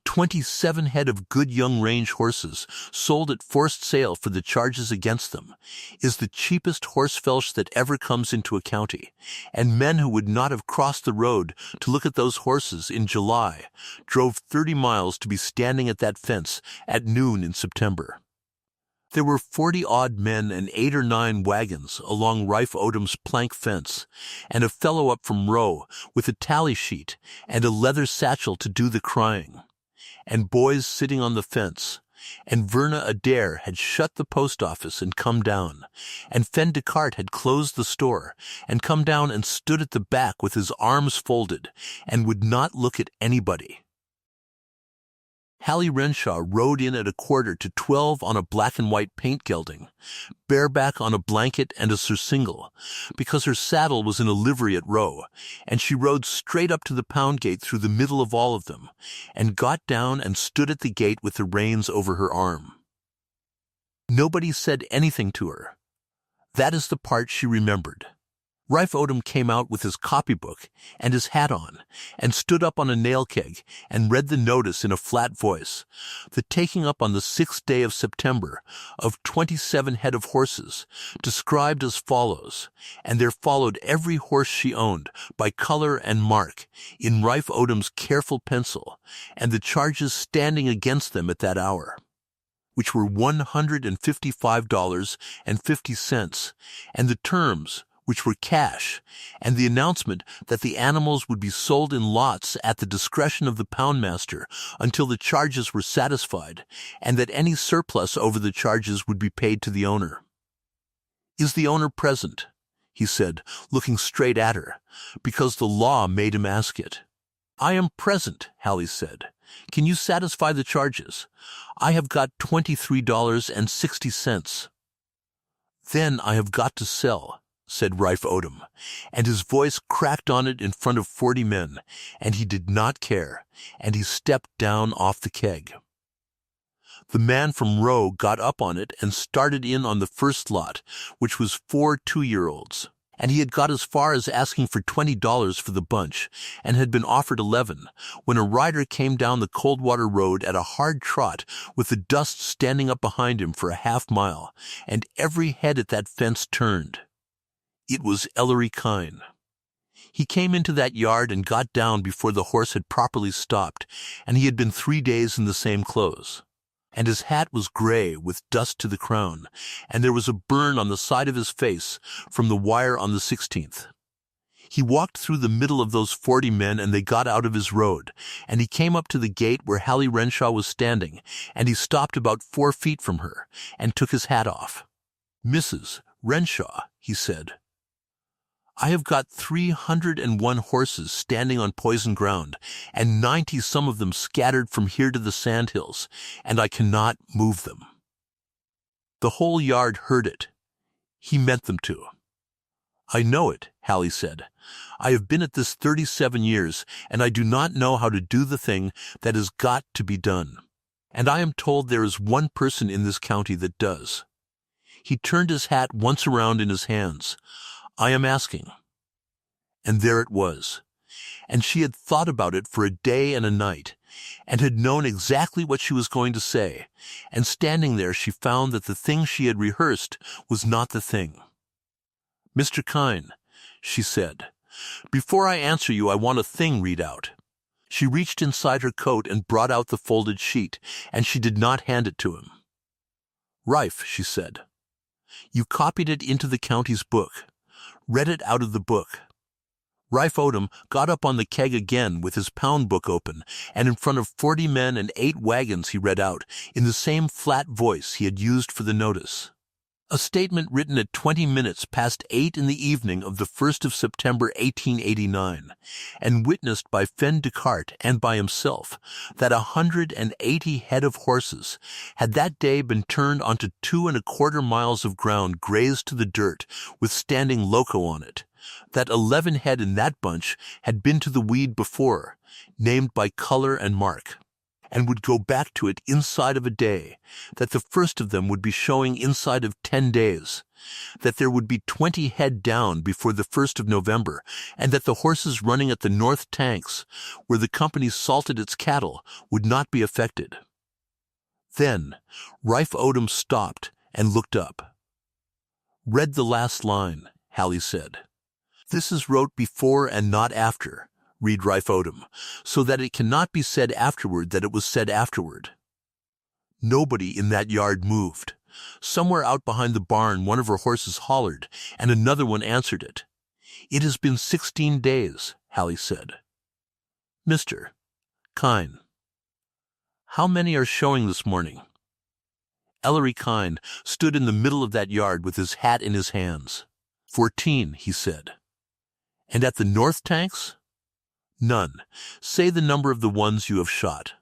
27 head of good young range horses, sold at forced sale for the charges against them, is the cheapest horse-felsh that ever comes into a county, and men who would not have crossed the road to look at those horses in July drove 30 miles to be standing at that fence at noon in September. There were 40-odd men and 8 or 9 wagons along Rife Odom's plank fence, and a fellow up from Row with a tally sheet and a leather satchel to do the crying, and boys sitting on the fence, and Verna Adair had shut the post office and come down, and Fen Descartes had closed the store and come down and stood at the back with his arms folded and would not look at anybody. Hallie Renshaw rode in at 11:45 on a black and white paint gelding, bareback on a blanket and a surcingle, because her saddle was in a livery at Row, and she rode straight up to the pound gate through the middle of all of them, and got down and stood at the gate with the reins over her arm. Nobody said anything to her. That is the part she remembered. Rife Odom came out with his copybook and his hat on, and stood up on a nail keg and read the notice in a flat voice. The taking up on the 6th day of September of 27 head of horses, described as follows, and there followed every horse she owned, by color and mark, in Rife Odom's careful pencil, and the charges standing against them at that hour, which were $155.50, and the terms, which were cash, and the announcement that the animals would be sold in lots at the discretion of the poundmaster until the charges were satisfied, and that any surplus over the charges would be paid to the owner. "Is the owner present?" he said, looking straight at her, because the law made him ask it. "I am present," Hallie said. "Can you satisfy the charges? I have got $23.60. "Then I have got to sell," said Rife Odom, and his voice cracked on it in front of 40 men, and he did not care, and he stepped down off the keg. The man from Row got up on it and started in on the first lot, which was 4 two-year-olds, and he had got as far as asking for $20 for the bunch, and had been offered 11, when a rider came down the Coldwater road at a hard trot with the dust standing up behind him for a half-mile, and every head at that fence turned. It was Hallie Renshaw. He came into that yard and got down before the horse had properly stopped, and he had been 3 days in the same clothes. And his hat was gray with dust to the crown, and there was a burn on the side of his face from the wire on the 16th. He walked through the middle of those 40 men, and they got out of his road, and he came up to the gate where Hallie Renshaw was standing, and he stopped about 4 feet from her, and took his hat off. "Mrs. Renshaw," he said, "I have got 301 horses standing on poison ground, and 90 some of them scattered from here to the sandhills, and I cannot move them." The whole yard heard it. He meant them to. "I know it," Hallie said. "I have been at this 37 years, and I do not know how to do the thing that has got to be done. And I am told there is one person in this county that does." He turned his hat once around in his hands. "I am asking." And there it was. And she had thought about it for a day and a night, and had known exactly what she was going to say, and standing there she found that the thing she had rehearsed was not the thing. "Mr. Kine," she said, "before I answer you I want a thing read out." She reached inside her coat and brought out the folded sheet, and she did not hand it to him. "Rife," she said, "you copied it into the county's book. Read it out of the book." Rife Odom got up on the keg again with his pound book open, and in front of 40 men and 8 wagons he read out, in the same flat voice he had used for the notice, a statement written at 20 minutes past 8 in the evening of the 1st of September 1889, and witnessed by Fen Descartes and by himself, that 180 head of horses had that day been turned onto 2¼ miles of ground grazed to the dirt with standing loco on it, that 11 head in that bunch had been to the weed before, named by color and mark, and would go back to it inside of a day, that the first of them would be showing inside of 10 days, that there would be 20 head down before the 1st of November, and that the horses running at the north tanks, where the company salted its cattle, would not be affected. Then Rife Odom stopped and looked up. "Read the last line," Hallie said. "This is wrote before and not after," read Rife Odom, "so that it cannot be said afterward that it was said afterward." Nobody in that yard moved. Somewhere out behind the barn one of her horses hollered, and another one answered it. "It has been 16 days, Hallie said. "Mr. Kine, how many are showing this morning?" Hallie Kine stood in the middle of that yard with his hat in his hands. 14, he said. "And at the north tanks?" "None. Say the number of the ones you have shot."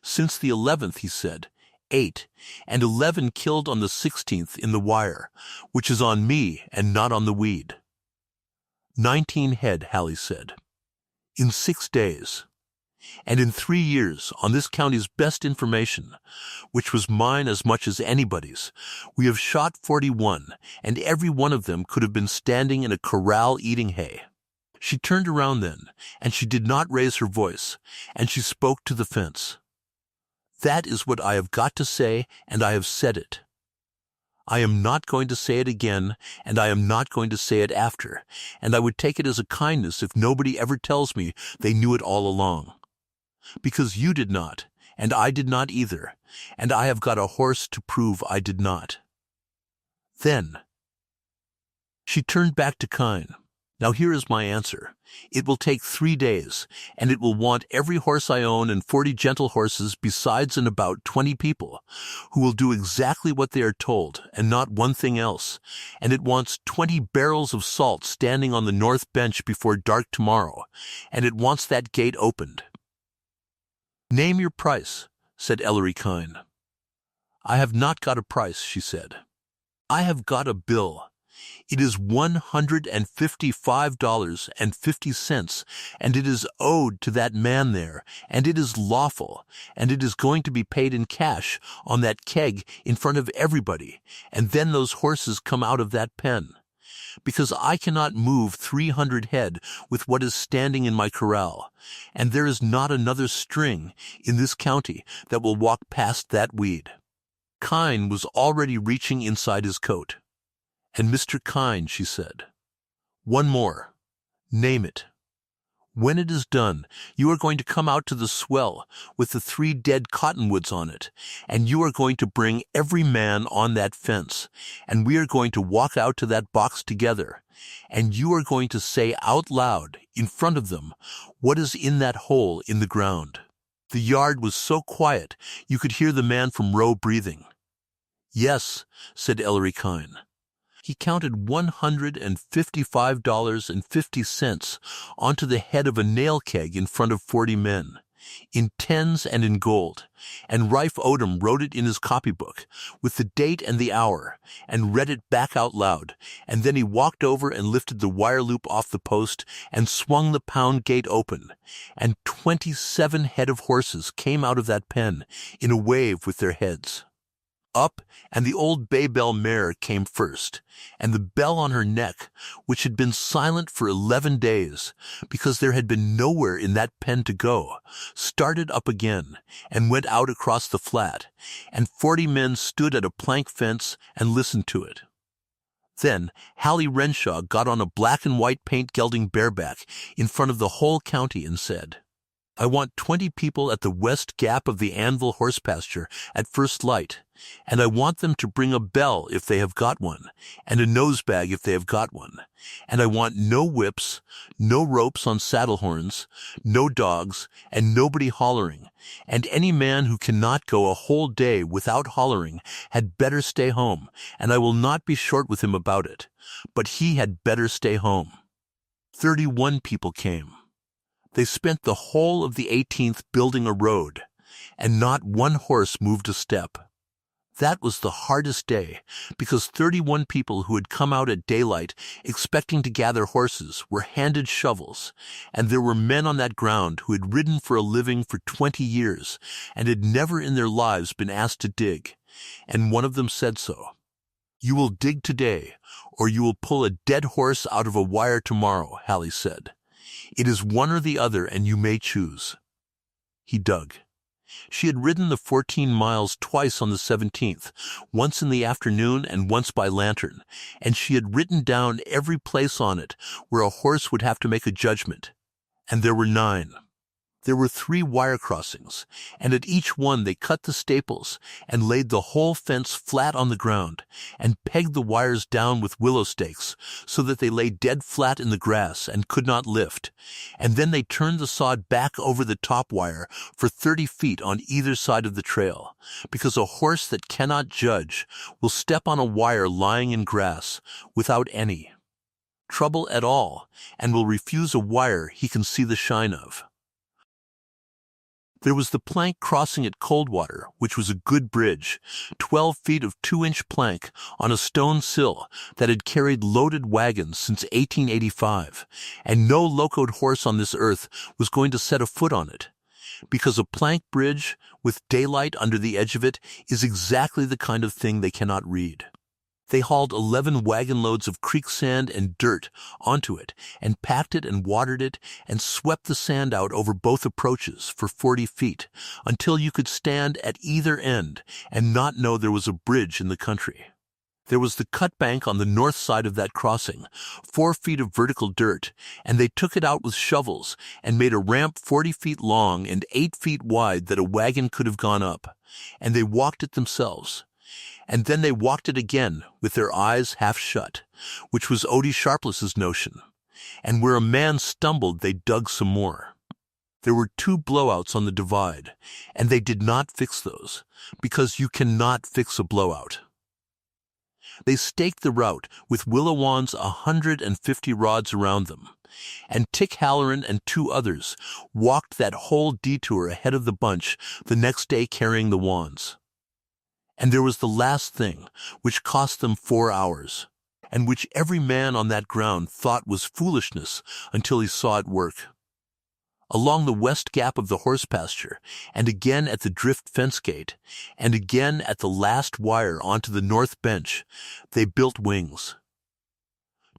"Since the 11th, he said, 8, and 11 killed on the 16th in the wire, which is on me and not on the weed." 19 head, Hallie said. "In 6 days." And in 3 years, on this county's best information, which was mine as much as anybody's, we have shot 41, and every one of them could have been standing in a corral eating hay. She turned around then, and she did not raise her voice, and she spoke to the fence. That is what I have got to say, and I have said it. I am not going to say it again, and I am not going to say it after, and I would take it as a kindness if nobody ever tells me they knew it all along. Because you did not, and I did not either, and I have got a horse to prove I did not. Then she turned back to Kine. Now here is my answer. It will take 3 days, and it will want every horse I own and 40 gentle horses besides and about 20 people, who will do exactly what they are told, and not one thing else. And it wants 20 barrels of salt standing on the north bench before dark tomorrow, and it wants that gate opened. Name your price, said Ellery Kine. I have not got a price, she said. I have got a bill. It is $155.50, and it is owed to that man there, and it is lawful, and it is going to be paid in cash on that keg in front of everybody, and then those horses come out of that pen. Because I cannot move 300 head with what is standing in my corral, and there is not another string in this county that will walk past that weed. Kine was already reaching inside his coat. And Mr. Kine, she said, one more. Name it. When it is done, you are going to come out to the swell with the 3 dead cottonwoods on it, and you are going to bring every man on that fence, and we are going to walk out to that box together, and you are going to say out loud, in front of them, what is in that hole in the ground. The yard was so quiet you could hear the man from Row breathing. Yes, said Ellery Kine. He counted $155.50 onto the head of a nail keg in front of 40 men, in tens and in gold, and Rife Odom wrote it in his copybook, with the date and the hour, and read it back out loud, and then he walked over and lifted the wire loop off the post and swung the pound gate open, and 27 head of horses came out of that pen in a wave with their heads up, and the old bay-bell mare came first, and the bell on her neck, which had been silent for 11 days, because there had been nowhere in that pen to go, started up again, and went out across the flat, and 40 men stood at a plank fence and listened to it. Then Hallie Renshaw got on a black and white paint gelding bareback in front of the whole county and said, I want 20 people at the west gap of the Anvil horse pasture at first light, and I want them to bring a bell if they have got one, and a nosebag if they have got one, and I want no whips, no ropes on saddle horns, no dogs, and nobody hollering, and any man who cannot go a whole day without hollering had better stay home, and I will not be short with him about it, but he had better stay home. 31 people came. They spent the whole of the 18th building a road, and not one horse moved a step. That was the hardest day, because 31 people who had come out at daylight expecting to gather horses were handed shovels, and there were men on that ground who had ridden for a living for 20 years and had never in their lives been asked to dig, and one of them said so. You will dig today, or you will pull a dead horse out of a wire tomorrow, Hallie said. It is one or the other, and you may choose. He dug. She had ridden the 14 miles twice on the 17th, once in the afternoon and once by lantern, and she had written down every place on it where a horse would have to make a judgment, and there were 9. There were 3 wire crossings, and at each one they cut the staples and laid the whole fence flat on the ground and pegged the wires down with willow stakes so that they lay dead flat in the grass and could not lift, and then they turned the sod back over the top wire for 30 feet on either side of the trail, because a horse that cannot judge will step on a wire lying in grass without any trouble at all and will refuse a wire he can see the shine of. There was the plank crossing at Coldwater, which was a good bridge, 12 feet of 2-inch plank on a stone sill that had carried loaded wagons since 1885, and no locoed horse on this earth was going to set a foot on it. because a plank bridge with daylight under the edge of it is exactly the kind of thing they cannot read. They hauled 11 wagon loads of creek sand and dirt onto it and packed it and watered it and swept the sand out over both approaches for 40 feet until you could stand at either end and not know there was a bridge in the country. There was the cut bank on the north side of that crossing, 4 feet of vertical dirt, and they took it out with shovels and made a ramp 40 feet long and 8 feet wide that a wagon could have gone up, and they walked it themselves. And then they walked it again with their eyes half shut, which was Odie Sharpless's notion. And where a man stumbled, they dug some more. There were 2 blowouts on the divide, and they did not fix those, because you cannot fix a blowout. They staked the route with willow wands 150 rods around them, and Tick Halloran and 2 others walked that whole detour ahead of the bunch the next day carrying the wands. And there was the last thing, which cost them 4 hours, and which every man on that ground thought was foolishness until he saw it work. Along the west gap of the horse pasture, and again at the drift fence gate, and again at the last wire onto the north bench, they built wings.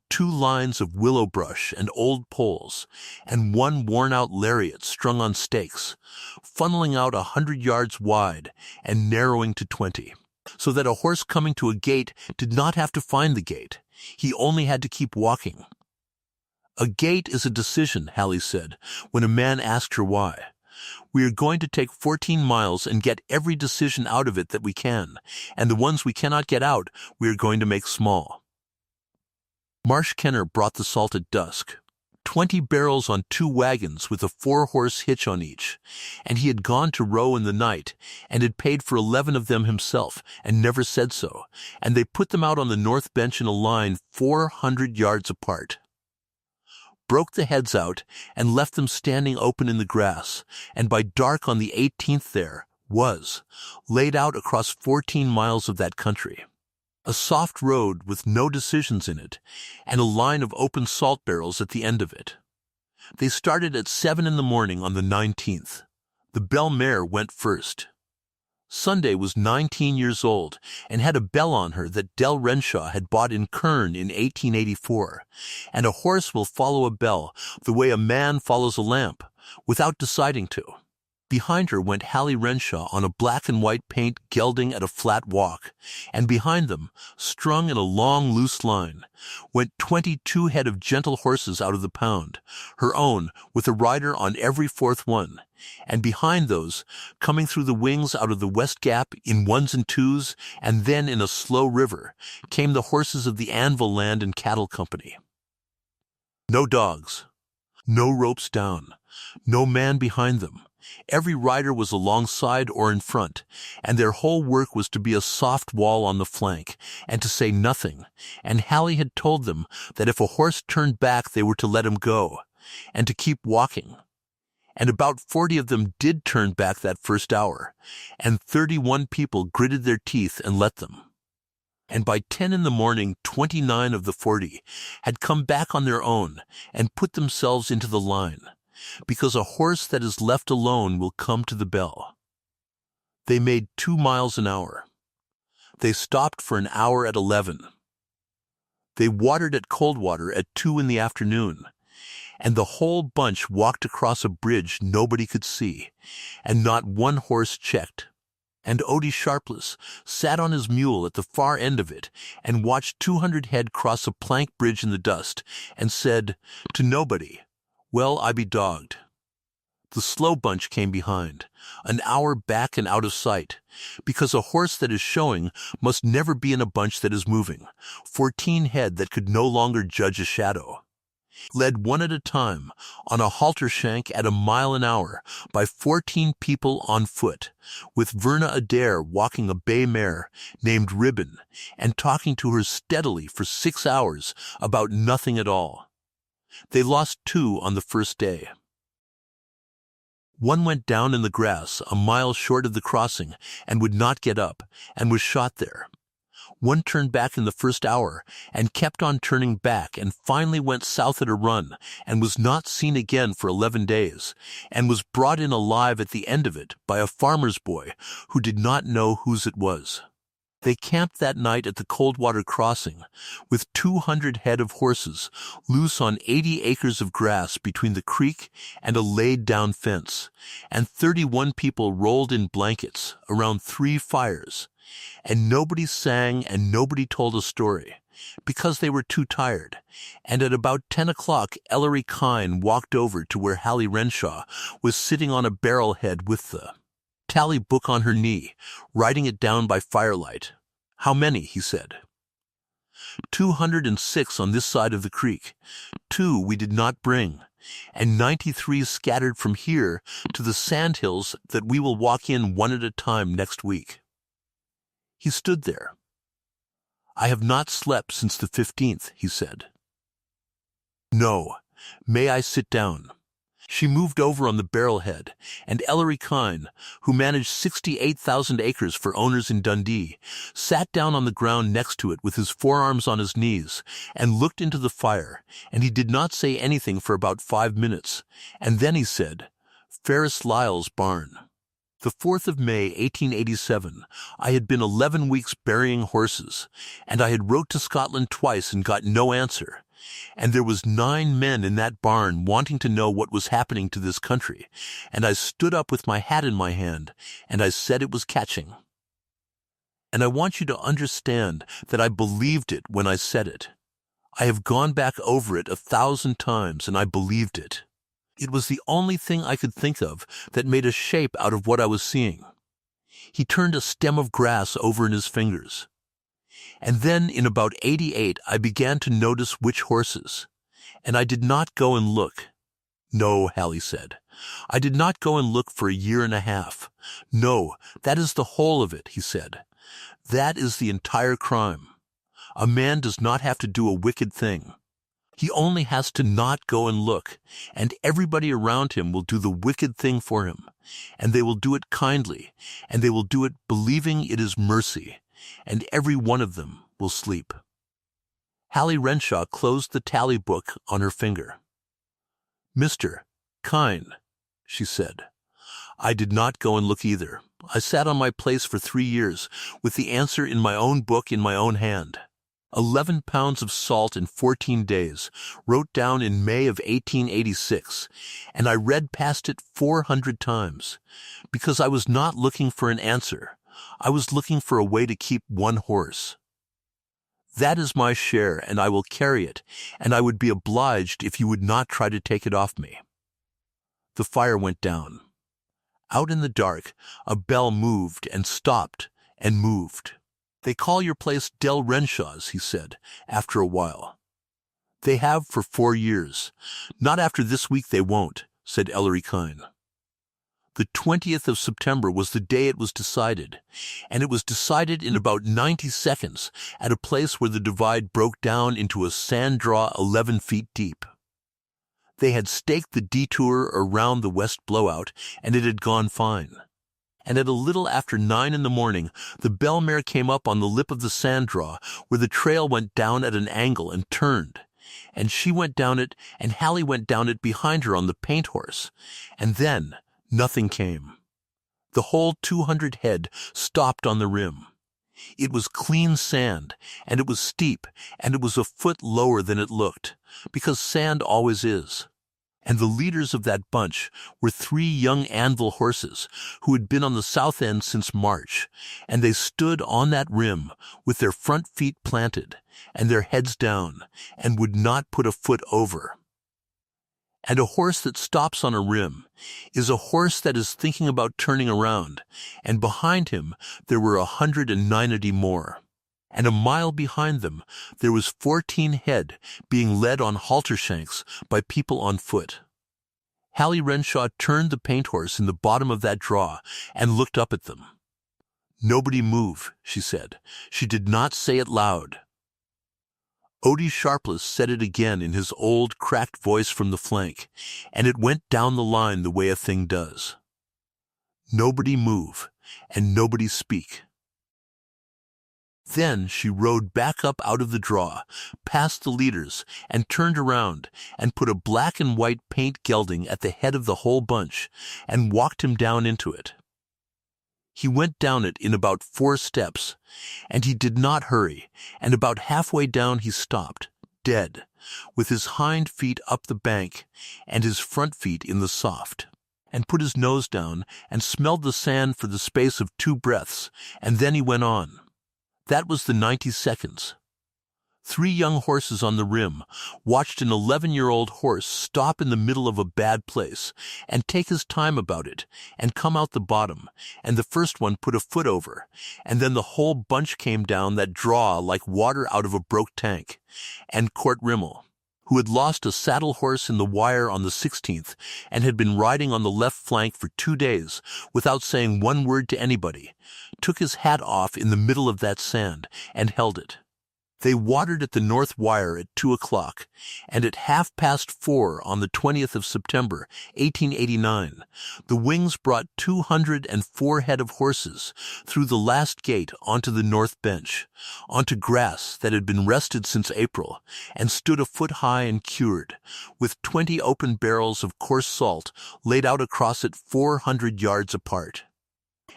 2 lines of willow brush and old poles, and 1 worn-out lariat strung on stakes, funneling out 100 yards wide and narrowing to 20, so that a horse coming to a gate did not have to find the gate. He only had to keep walking. A gate is a decision, Hallie said, when a man asked her why. We are going to take 14 miles and get every decision out of it that we can, and the ones we cannot get out, we are going to make small. Marsh Kenner brought the salt at dusk, 20 barrels on 2 wagons with a 4-horse hitch on each, and he had gone to row in the night and had paid for 11 of them himself and never said so, and they put them out on the north bench in a line 400 yards apart. Broke the heads out and left them standing open in the grass, and by dark on the 18th there was, laid out across 14 miles of that country. A soft road with no decisions in it, and a line of open salt barrels at the end of it. They started at 7 in the morning on the 19th. The bell mare went first. Sunday was 19 years old and had a bell on her that Dell Renshaw had bought in Kern in 1884, and a horse will follow a bell the way a man follows a lamp, without deciding to. Behind her went Hallie Renshaw on a black and white paint gelding at a flat walk, and behind them, strung in a long loose line, went 22 head of gentle horses out of the pound, her own with a rider on every 4th one, and behind those, coming through the wings out of the west gap in 1s and 2s, and then in a slow river, came the horses of the Anvil Land and Cattle Company. No dogs, no ropes down, no man behind them. Every rider was alongside or in front, and their whole work was to be a soft wall on the flank, and to say nothing, and Hallie had told them that if a horse turned back they were to let him go, and to keep walking. And about 40 of them did turn back that first hour, and 31 people gritted their teeth and let them. And by 10 in the morning, 29 of the 40 had come back on their own and put themselves into the line, because a horse that is left alone will come to the bell. They made 2 miles an hour. They stopped for an hour at 11. They watered at Coldwater at 2 in the afternoon, and the whole bunch walked across a bridge nobody could see, and not one horse checked. And Odie Sharpless sat on his mule at the far end of it and watched 200 head cross a plank bridge in the dust, and said to nobody, "Well, I be dogged." The slow bunch came behind, an hour back and out of sight, because a horse that is showing must never be in a bunch that is moving, 14 head that could no longer judge a shadow. Led one at a time, on a halter shank at a mile an hour, by 14 people on foot, with Verna Adair walking a bay mare named Ribbon, and talking to her steadily for 6 hours about nothing at all. They lost 2 on the first day. One went down in the grass a mile short of the crossing and would not get up, and was shot there. One turned back in the first hour and kept on turning back and finally went south at a run and was not seen again for 11 days and was brought in alive at the end of it by a farmer's boy who did not know whose it was. They camped that night at the Coldwater crossing with 200 head of horses loose on 80 acres of grass between the creek and a laid-down fence, and 31 people rolled in blankets around 3 fires, and nobody sang and nobody told a story because they were too tired. And at about 10 o'clock, Ellery Kine walked over to where Hallie Renshaw was sitting on a barrelhead with the tally book on her knee, writing it down by firelight. "How many?" he said. 206 on this side of the creek. 2 we did not bring, and 93 scattered from here to the sandhills that we will walk in one at a time next week. He stood there. "I have not slept since the 15th, he said. "No. May I sit down?" She moved over on the barrelhead, and Ellery Kine, who managed 68,000 acres for owners in Dundee, sat down on the ground next to it with his forearms on his knees and looked into the fire, and he did not say anything for about 5 minutes, and then he said, "Ferris Lyle's barn." The 4th of May, 1887, I had been 11 weeks burying horses, and I had wrote to Scotland twice and got no answer. And there was 9 men in that barn wanting to know what was happening to this country, and I stood up with my hat in my hand, and I said it was catching. And I want you to understand that I believed it when I said it. I have gone back over it 1,000 times, and I believed it. It was the only thing I could think of that made a shape out of what I was seeing. He turned a stem of grass over in his fingers. And then in about 88 I began to notice which horses, and I did not go and look. "No," Hallie said. "I did not go and look for a year and a half. No, that is the whole of it," he said. "That is the entire crime. A man does not have to do a wicked thing. He only has to not go and look, and everybody around him will do the wicked thing for him, and they will do it kindly, and they will do it believing it is mercy, and every one of them will sleep." Hallie Renshaw closed the tally book on her finger. "Mr. Kine," she said, "I did not go and look either. I sat on my place for 3 years, with the answer in my own book in my own hand. 11 pounds of salt in 14 days, wrote down in May of 1886, and I read past it 400 times, because I was not looking for an answer. I was looking for a way to keep one horse. That is my share, and I will carry it, and I would be obliged if you would not try to take it off me." The fire went down. Out in the dark, a bell moved and stopped and moved. "They call your place Del Renshaw's," he said, after a while. "They have for 4 years. Not after this week they won't," said Ellery Kine. The 20th of September was the day it was decided, and it was decided in about 90 seconds at a place where the divide broke down into a sand draw 11 feet deep. They had staked the detour around the west blowout, and it had gone fine. And at a little after 9 in the morning, the bell mare came up on the lip of the sand draw where the trail went down at an angle and turned. And she went down it, and Hallie went down it behind her on the paint horse. And then nothing came. The whole 200 head stopped on the rim. It was clean sand, and it was steep, and it was a foot lower than it looked, because sand always is. And the leaders of that bunch were 3 young anvil horses who had been on the south end since March, and they stood on that rim with their front feet planted and their heads down and would not put a foot over. And a horse that stops on a rim is a horse that is thinking about turning around, and behind him there were 190 more. And a mile behind them there was 14 head being led on halter shanks by people on foot. Hallie Renshaw turned the paint horse in the bottom of that draw and looked up at them. "Nobody move," she said. She did not say it loud. Odie Sharpless said it again in his old, cracked voice from the flank, and it went down the line the way a thing does. "Nobody move, and nobody speak." Then she rode back up out of the draw, past the leaders, and turned around, and put a black and white paint gelding at the head of the whole bunch, and walked him down into it. He went down it in about 4 steps, and he did not hurry, and about halfway down he stopped, dead, with his hind feet up the bank, and his front feet in the soft, and put his nose down, and smelled the sand for the space of 2 breaths, and then he went on. That was the 90 seconds. 3 young horses on the rim watched an 11-year-old horse stop in the middle of a bad place and take his time about it and come out the bottom, and the first one put a foot over, and then the whole bunch came down that draw like water out of a broke tank, and Court Rimmel, who had lost a saddle horse in the wire on the 16th and had been riding on the left flank for 2 days without saying one word to anybody, took his hat off in the middle of that sand and held it. They watered at the north wire at 2 o'clock, and at 4:30 on the 20th of September, 1889, the wings brought 204 head of horses through the last gate onto the north bench, onto grass that had been rested since April, and stood a foot high and cured, with 20 open barrels of coarse salt laid out across it 400 yards apart.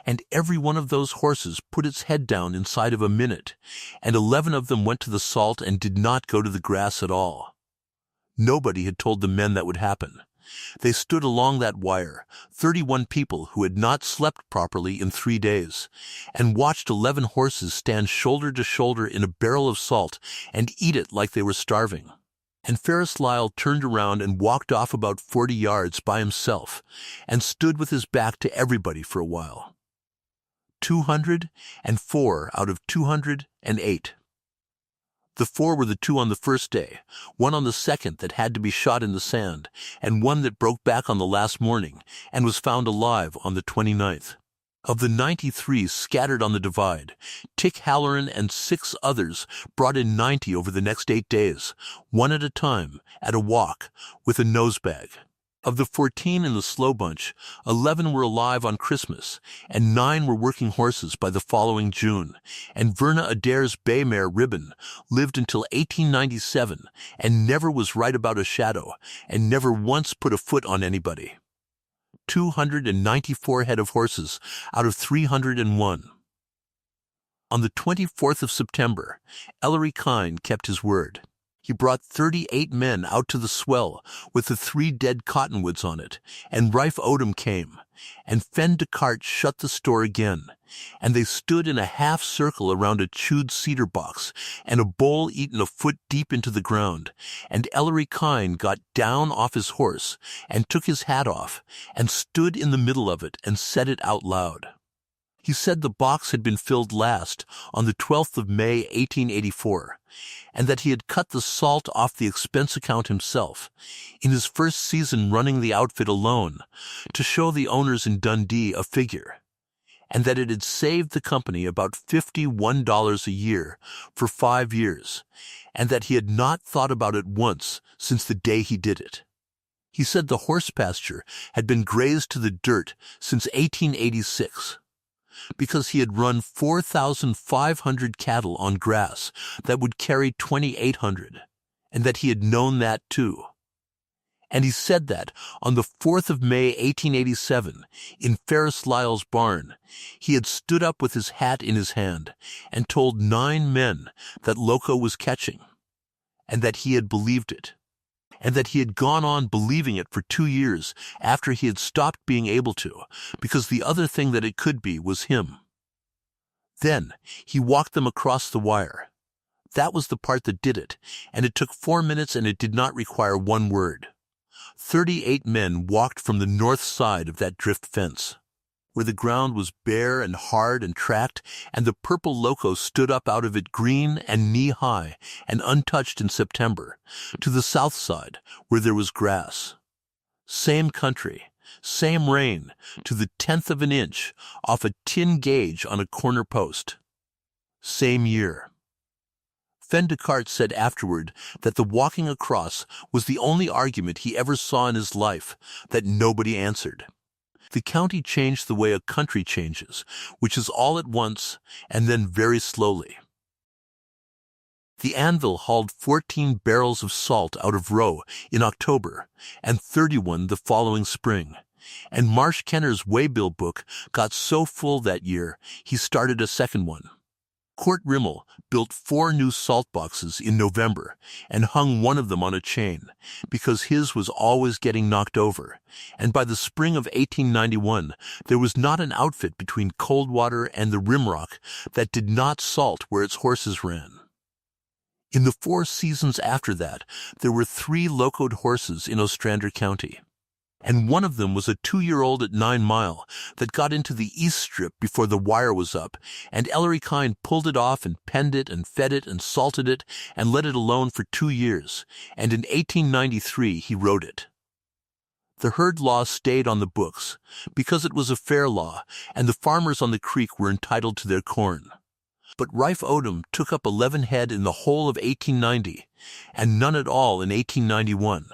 And every one of those horses put its head down inside of a minute, and 11 of them went to the salt and did not go to the grass at all. Nobody had told the men that would happen. They stood along that wire, 31 people who had not slept properly in 3 days, and watched 11 horses stand shoulder to shoulder in a barrel of salt and eat it like they were starving. And Ferris Lyle turned around and walked off about 40 yards by himself, and stood with his back to everybody for a while. 204 out of 208. The 4 were the 2 on the first day, 1 on the second that had to be shot in the sand, and 1 that broke back on the last morning and was found alive on the 29th. Of the 93 scattered on the divide, Tick Halloran and 6 others brought in 90 over the next 8 days, 1 at a time, at a walk, with a nosebag. Of the 14 in the slow bunch, 11 were alive on Christmas, and 9 were working horses by the following June, and Verna Adair's bay mare Ribbon lived until 1897 and never was right about a shadow, and never once put a foot on anybody. 294 head of horses out of 301. On the 24th of September, Ellery Kine kept his word. He brought 38 men out to the swell with the 3 dead cottonwoods on it, and Rife Odom came, and Fen Descartes shut the store again, and they stood in a half circle around a chewed cedar box and a bowl eaten a foot deep into the ground, and Ellery Kine got down off his horse and took his hat off and stood in the middle of it and said it out loud. He said the box had been filled last on the 12th of May, 1884, and that he had cut the salt off the expense account himself, in his first season running the outfit alone, to show the owners in Dundee a figure, and that it had saved the company about $51 a year for 5 years, and that he had not thought about it once since the day he did it. He said the horse pasture had been grazed to the dirt since 1886. Because he had run 4,500 cattle on grass that would carry 2,800, and that he had known that too. And he said that on the 4th of May, 1887, in Ferris Lyle's barn, he had stood up with his hat in his hand and told 9 men that Locoed was catching, and that he had believed it, and that he had gone on believing it for 2 years after he had stopped being able to, because the other thing that it could be was him. Then he walked them across the wire. That was the part that did it, and it took 4 minutes and it did not require 1 word. 38 men walked from the north side of that drift fence, where the ground was bare and hard and tracked, and the purple loco stood up out of it green and knee-high and untouched in September, to the south side, where there was grass. Same country, same rain, to the 10th of an inch, off a tin gauge on a corner post. Same year. Fen Descartes said afterward that the walking across was the only argument he ever saw in his life that nobody answered. The county changed the way a country changes, which is all at once and then very slowly. The Anvil hauled 14 barrels of salt out of Roe in October and 31 the following spring. And Marsh Kenner's waybill book got so full that year, he started a second one. Court Rimmel built 4 new salt boxes in November and hung one of them on a chain, because his was always getting knocked over, and by the spring of 1891 there was not an outfit between Coldwater and the Rimrock that did not salt where its horses ran. In the 4 seasons after that, there were 3 Locoed horses in Ostrander County, and one of them was a 2-year-old at 9 Mile that got into the east strip before the wire was up, and Ellery Kine pulled it off and penned it and fed it and salted it and let it alone for 2 years, and in 1893 he wrote it. The herd law stayed on the books, because it was a fair law, and the farmers on the creek were entitled to their corn. But Rife Odom took up 11 head in the whole of 1890, and none at all in 1891.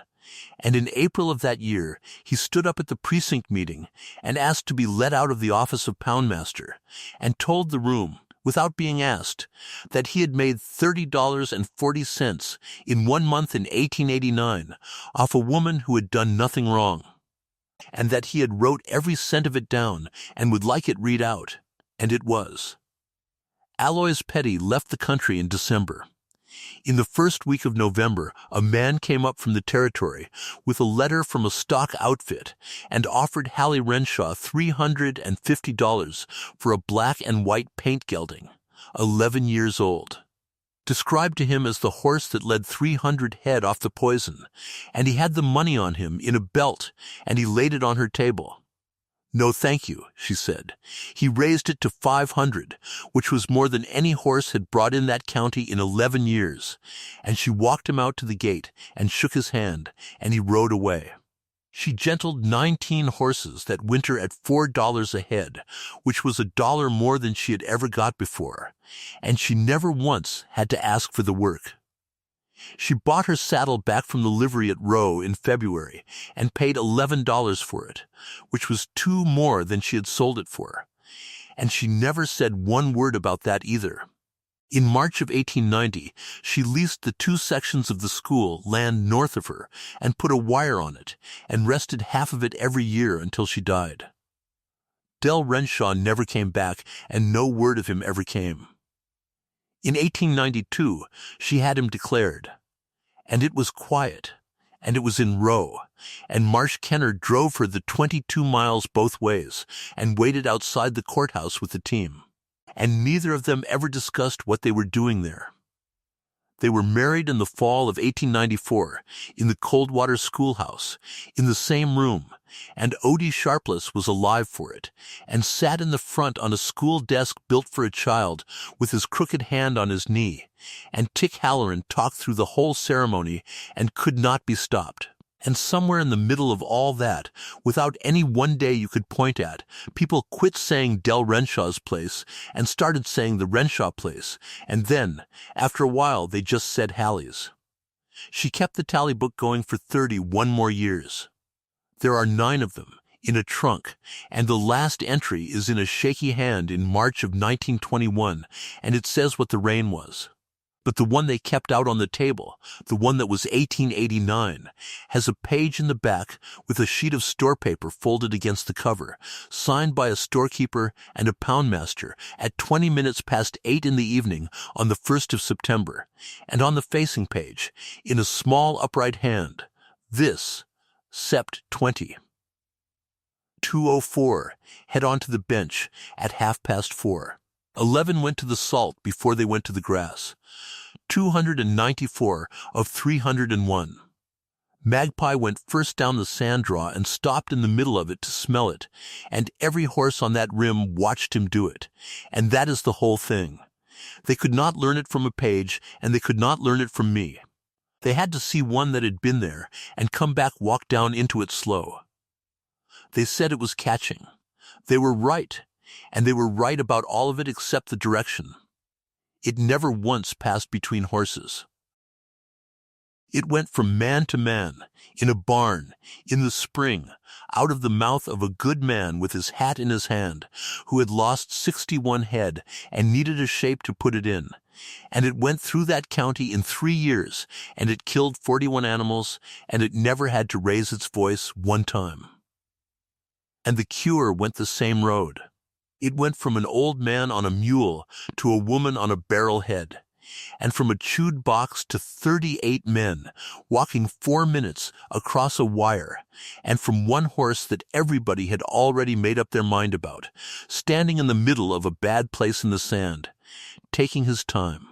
And in April of that year, he stood up at the precinct meeting and asked to be let out of the office of poundmaster, and told the room, without being asked, that he had made $30.40 in 1 month in 1889 off a woman who had done nothing wrong, and that he had wrote every cent of it down and would like it read out, and it was. Aloys Petty left the country in December. In the first week of November, a man came up from the territory with a letter from a stock outfit and offered Hallie Renshaw $350 for a black and white paint gelding, 11 years old. Described to him as the horse that led 300 head off the poison, and he had the money on him in a belt, and he laid it on her table. "No, thank you," she said. He raised it to 500, which was more than any horse had brought in that county in 11 years, and she walked him out to the gate and shook his hand, and he rode away. She gentled 19 horses that winter at $4 a head, which was $1 more than she had ever got before, and she never once had to ask for the work. She bought her saddle back from the livery at Roe in February and paid $11 for it, which was 2 more than she had sold it for. And she never said one word about that either. In March of 1890, she leased the 2 sections of the school land north of her and put a wire on it and rested half of it every year until she died. Del Renshaw never came back, and no word of him ever came. In 1892, she had him declared, and it was quiet, and it was in Roe, and Marsh Kenner drove her the 22 miles both ways and waited outside the courthouse with the team, and neither of them ever discussed what they were doing there. They were married in the fall of 1894 in the Coldwater schoolhouse, in the same room, and Odie Sharpless was alive for it, and sat in the front on a school desk built for a child with his crooked hand on his knee, and Tick Halloran talked through the whole ceremony and could not be stopped. And somewhere in the middle of all that, without any one day you could point at, people quit saying Del Renshaw's place and started saying the Renshaw place, and then, after a while, they just said Hallie's. She kept the tally book going for 31 more years. There are 9 of them, in a trunk, and the last entry is in a shaky hand in March of 1921, and it says what the rain was. But the one they kept out on the table, the one that was 1889, has a page in the back with a sheet of store paper folded against the cover, signed by a storekeeper and a poundmaster at 20 minutes past 8 in the evening on the 1st of September, and on the facing page, in a small upright hand, this, Sept 20. 2:04, head on to the bench at 4:30. 11 went to the salt before they went to the grass. 294 of 301. Magpie went first down the sand draw and stopped in the middle of it to smell it, and every horse on that rim watched him do it, and that is the whole thing. They could not learn it from a page, and they could not learn it from me. They had to see one that had been there and come back walk down into it slow. They said it was catching. They were right, and they were right about all of it except the direction. It never once passed between horses. It went from man to man, in a barn, in the spring, out of the mouth of a good man with his hat in his hand, who had lost 61 head and needed a shape to put it in. And it went through that county in 3 years, and it killed 41 animals, and it never had to raise its voice one time. And the cure went the same road. It went from an old man on a mule to a woman on a barrel head, and from a chewed box to 38 men walking 4 minutes across a wire, and from one horse that everybody had already made up their mind about, standing in the middle of a bad place in the sand, taking his time.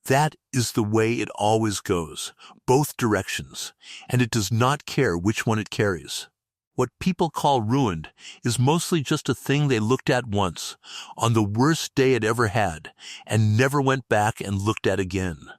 That is the way it always goes, both directions, and it does not care which one it carries. What people call ruined is mostly just a thing they looked at once, on the worst day it ever had, and never went back and looked at again.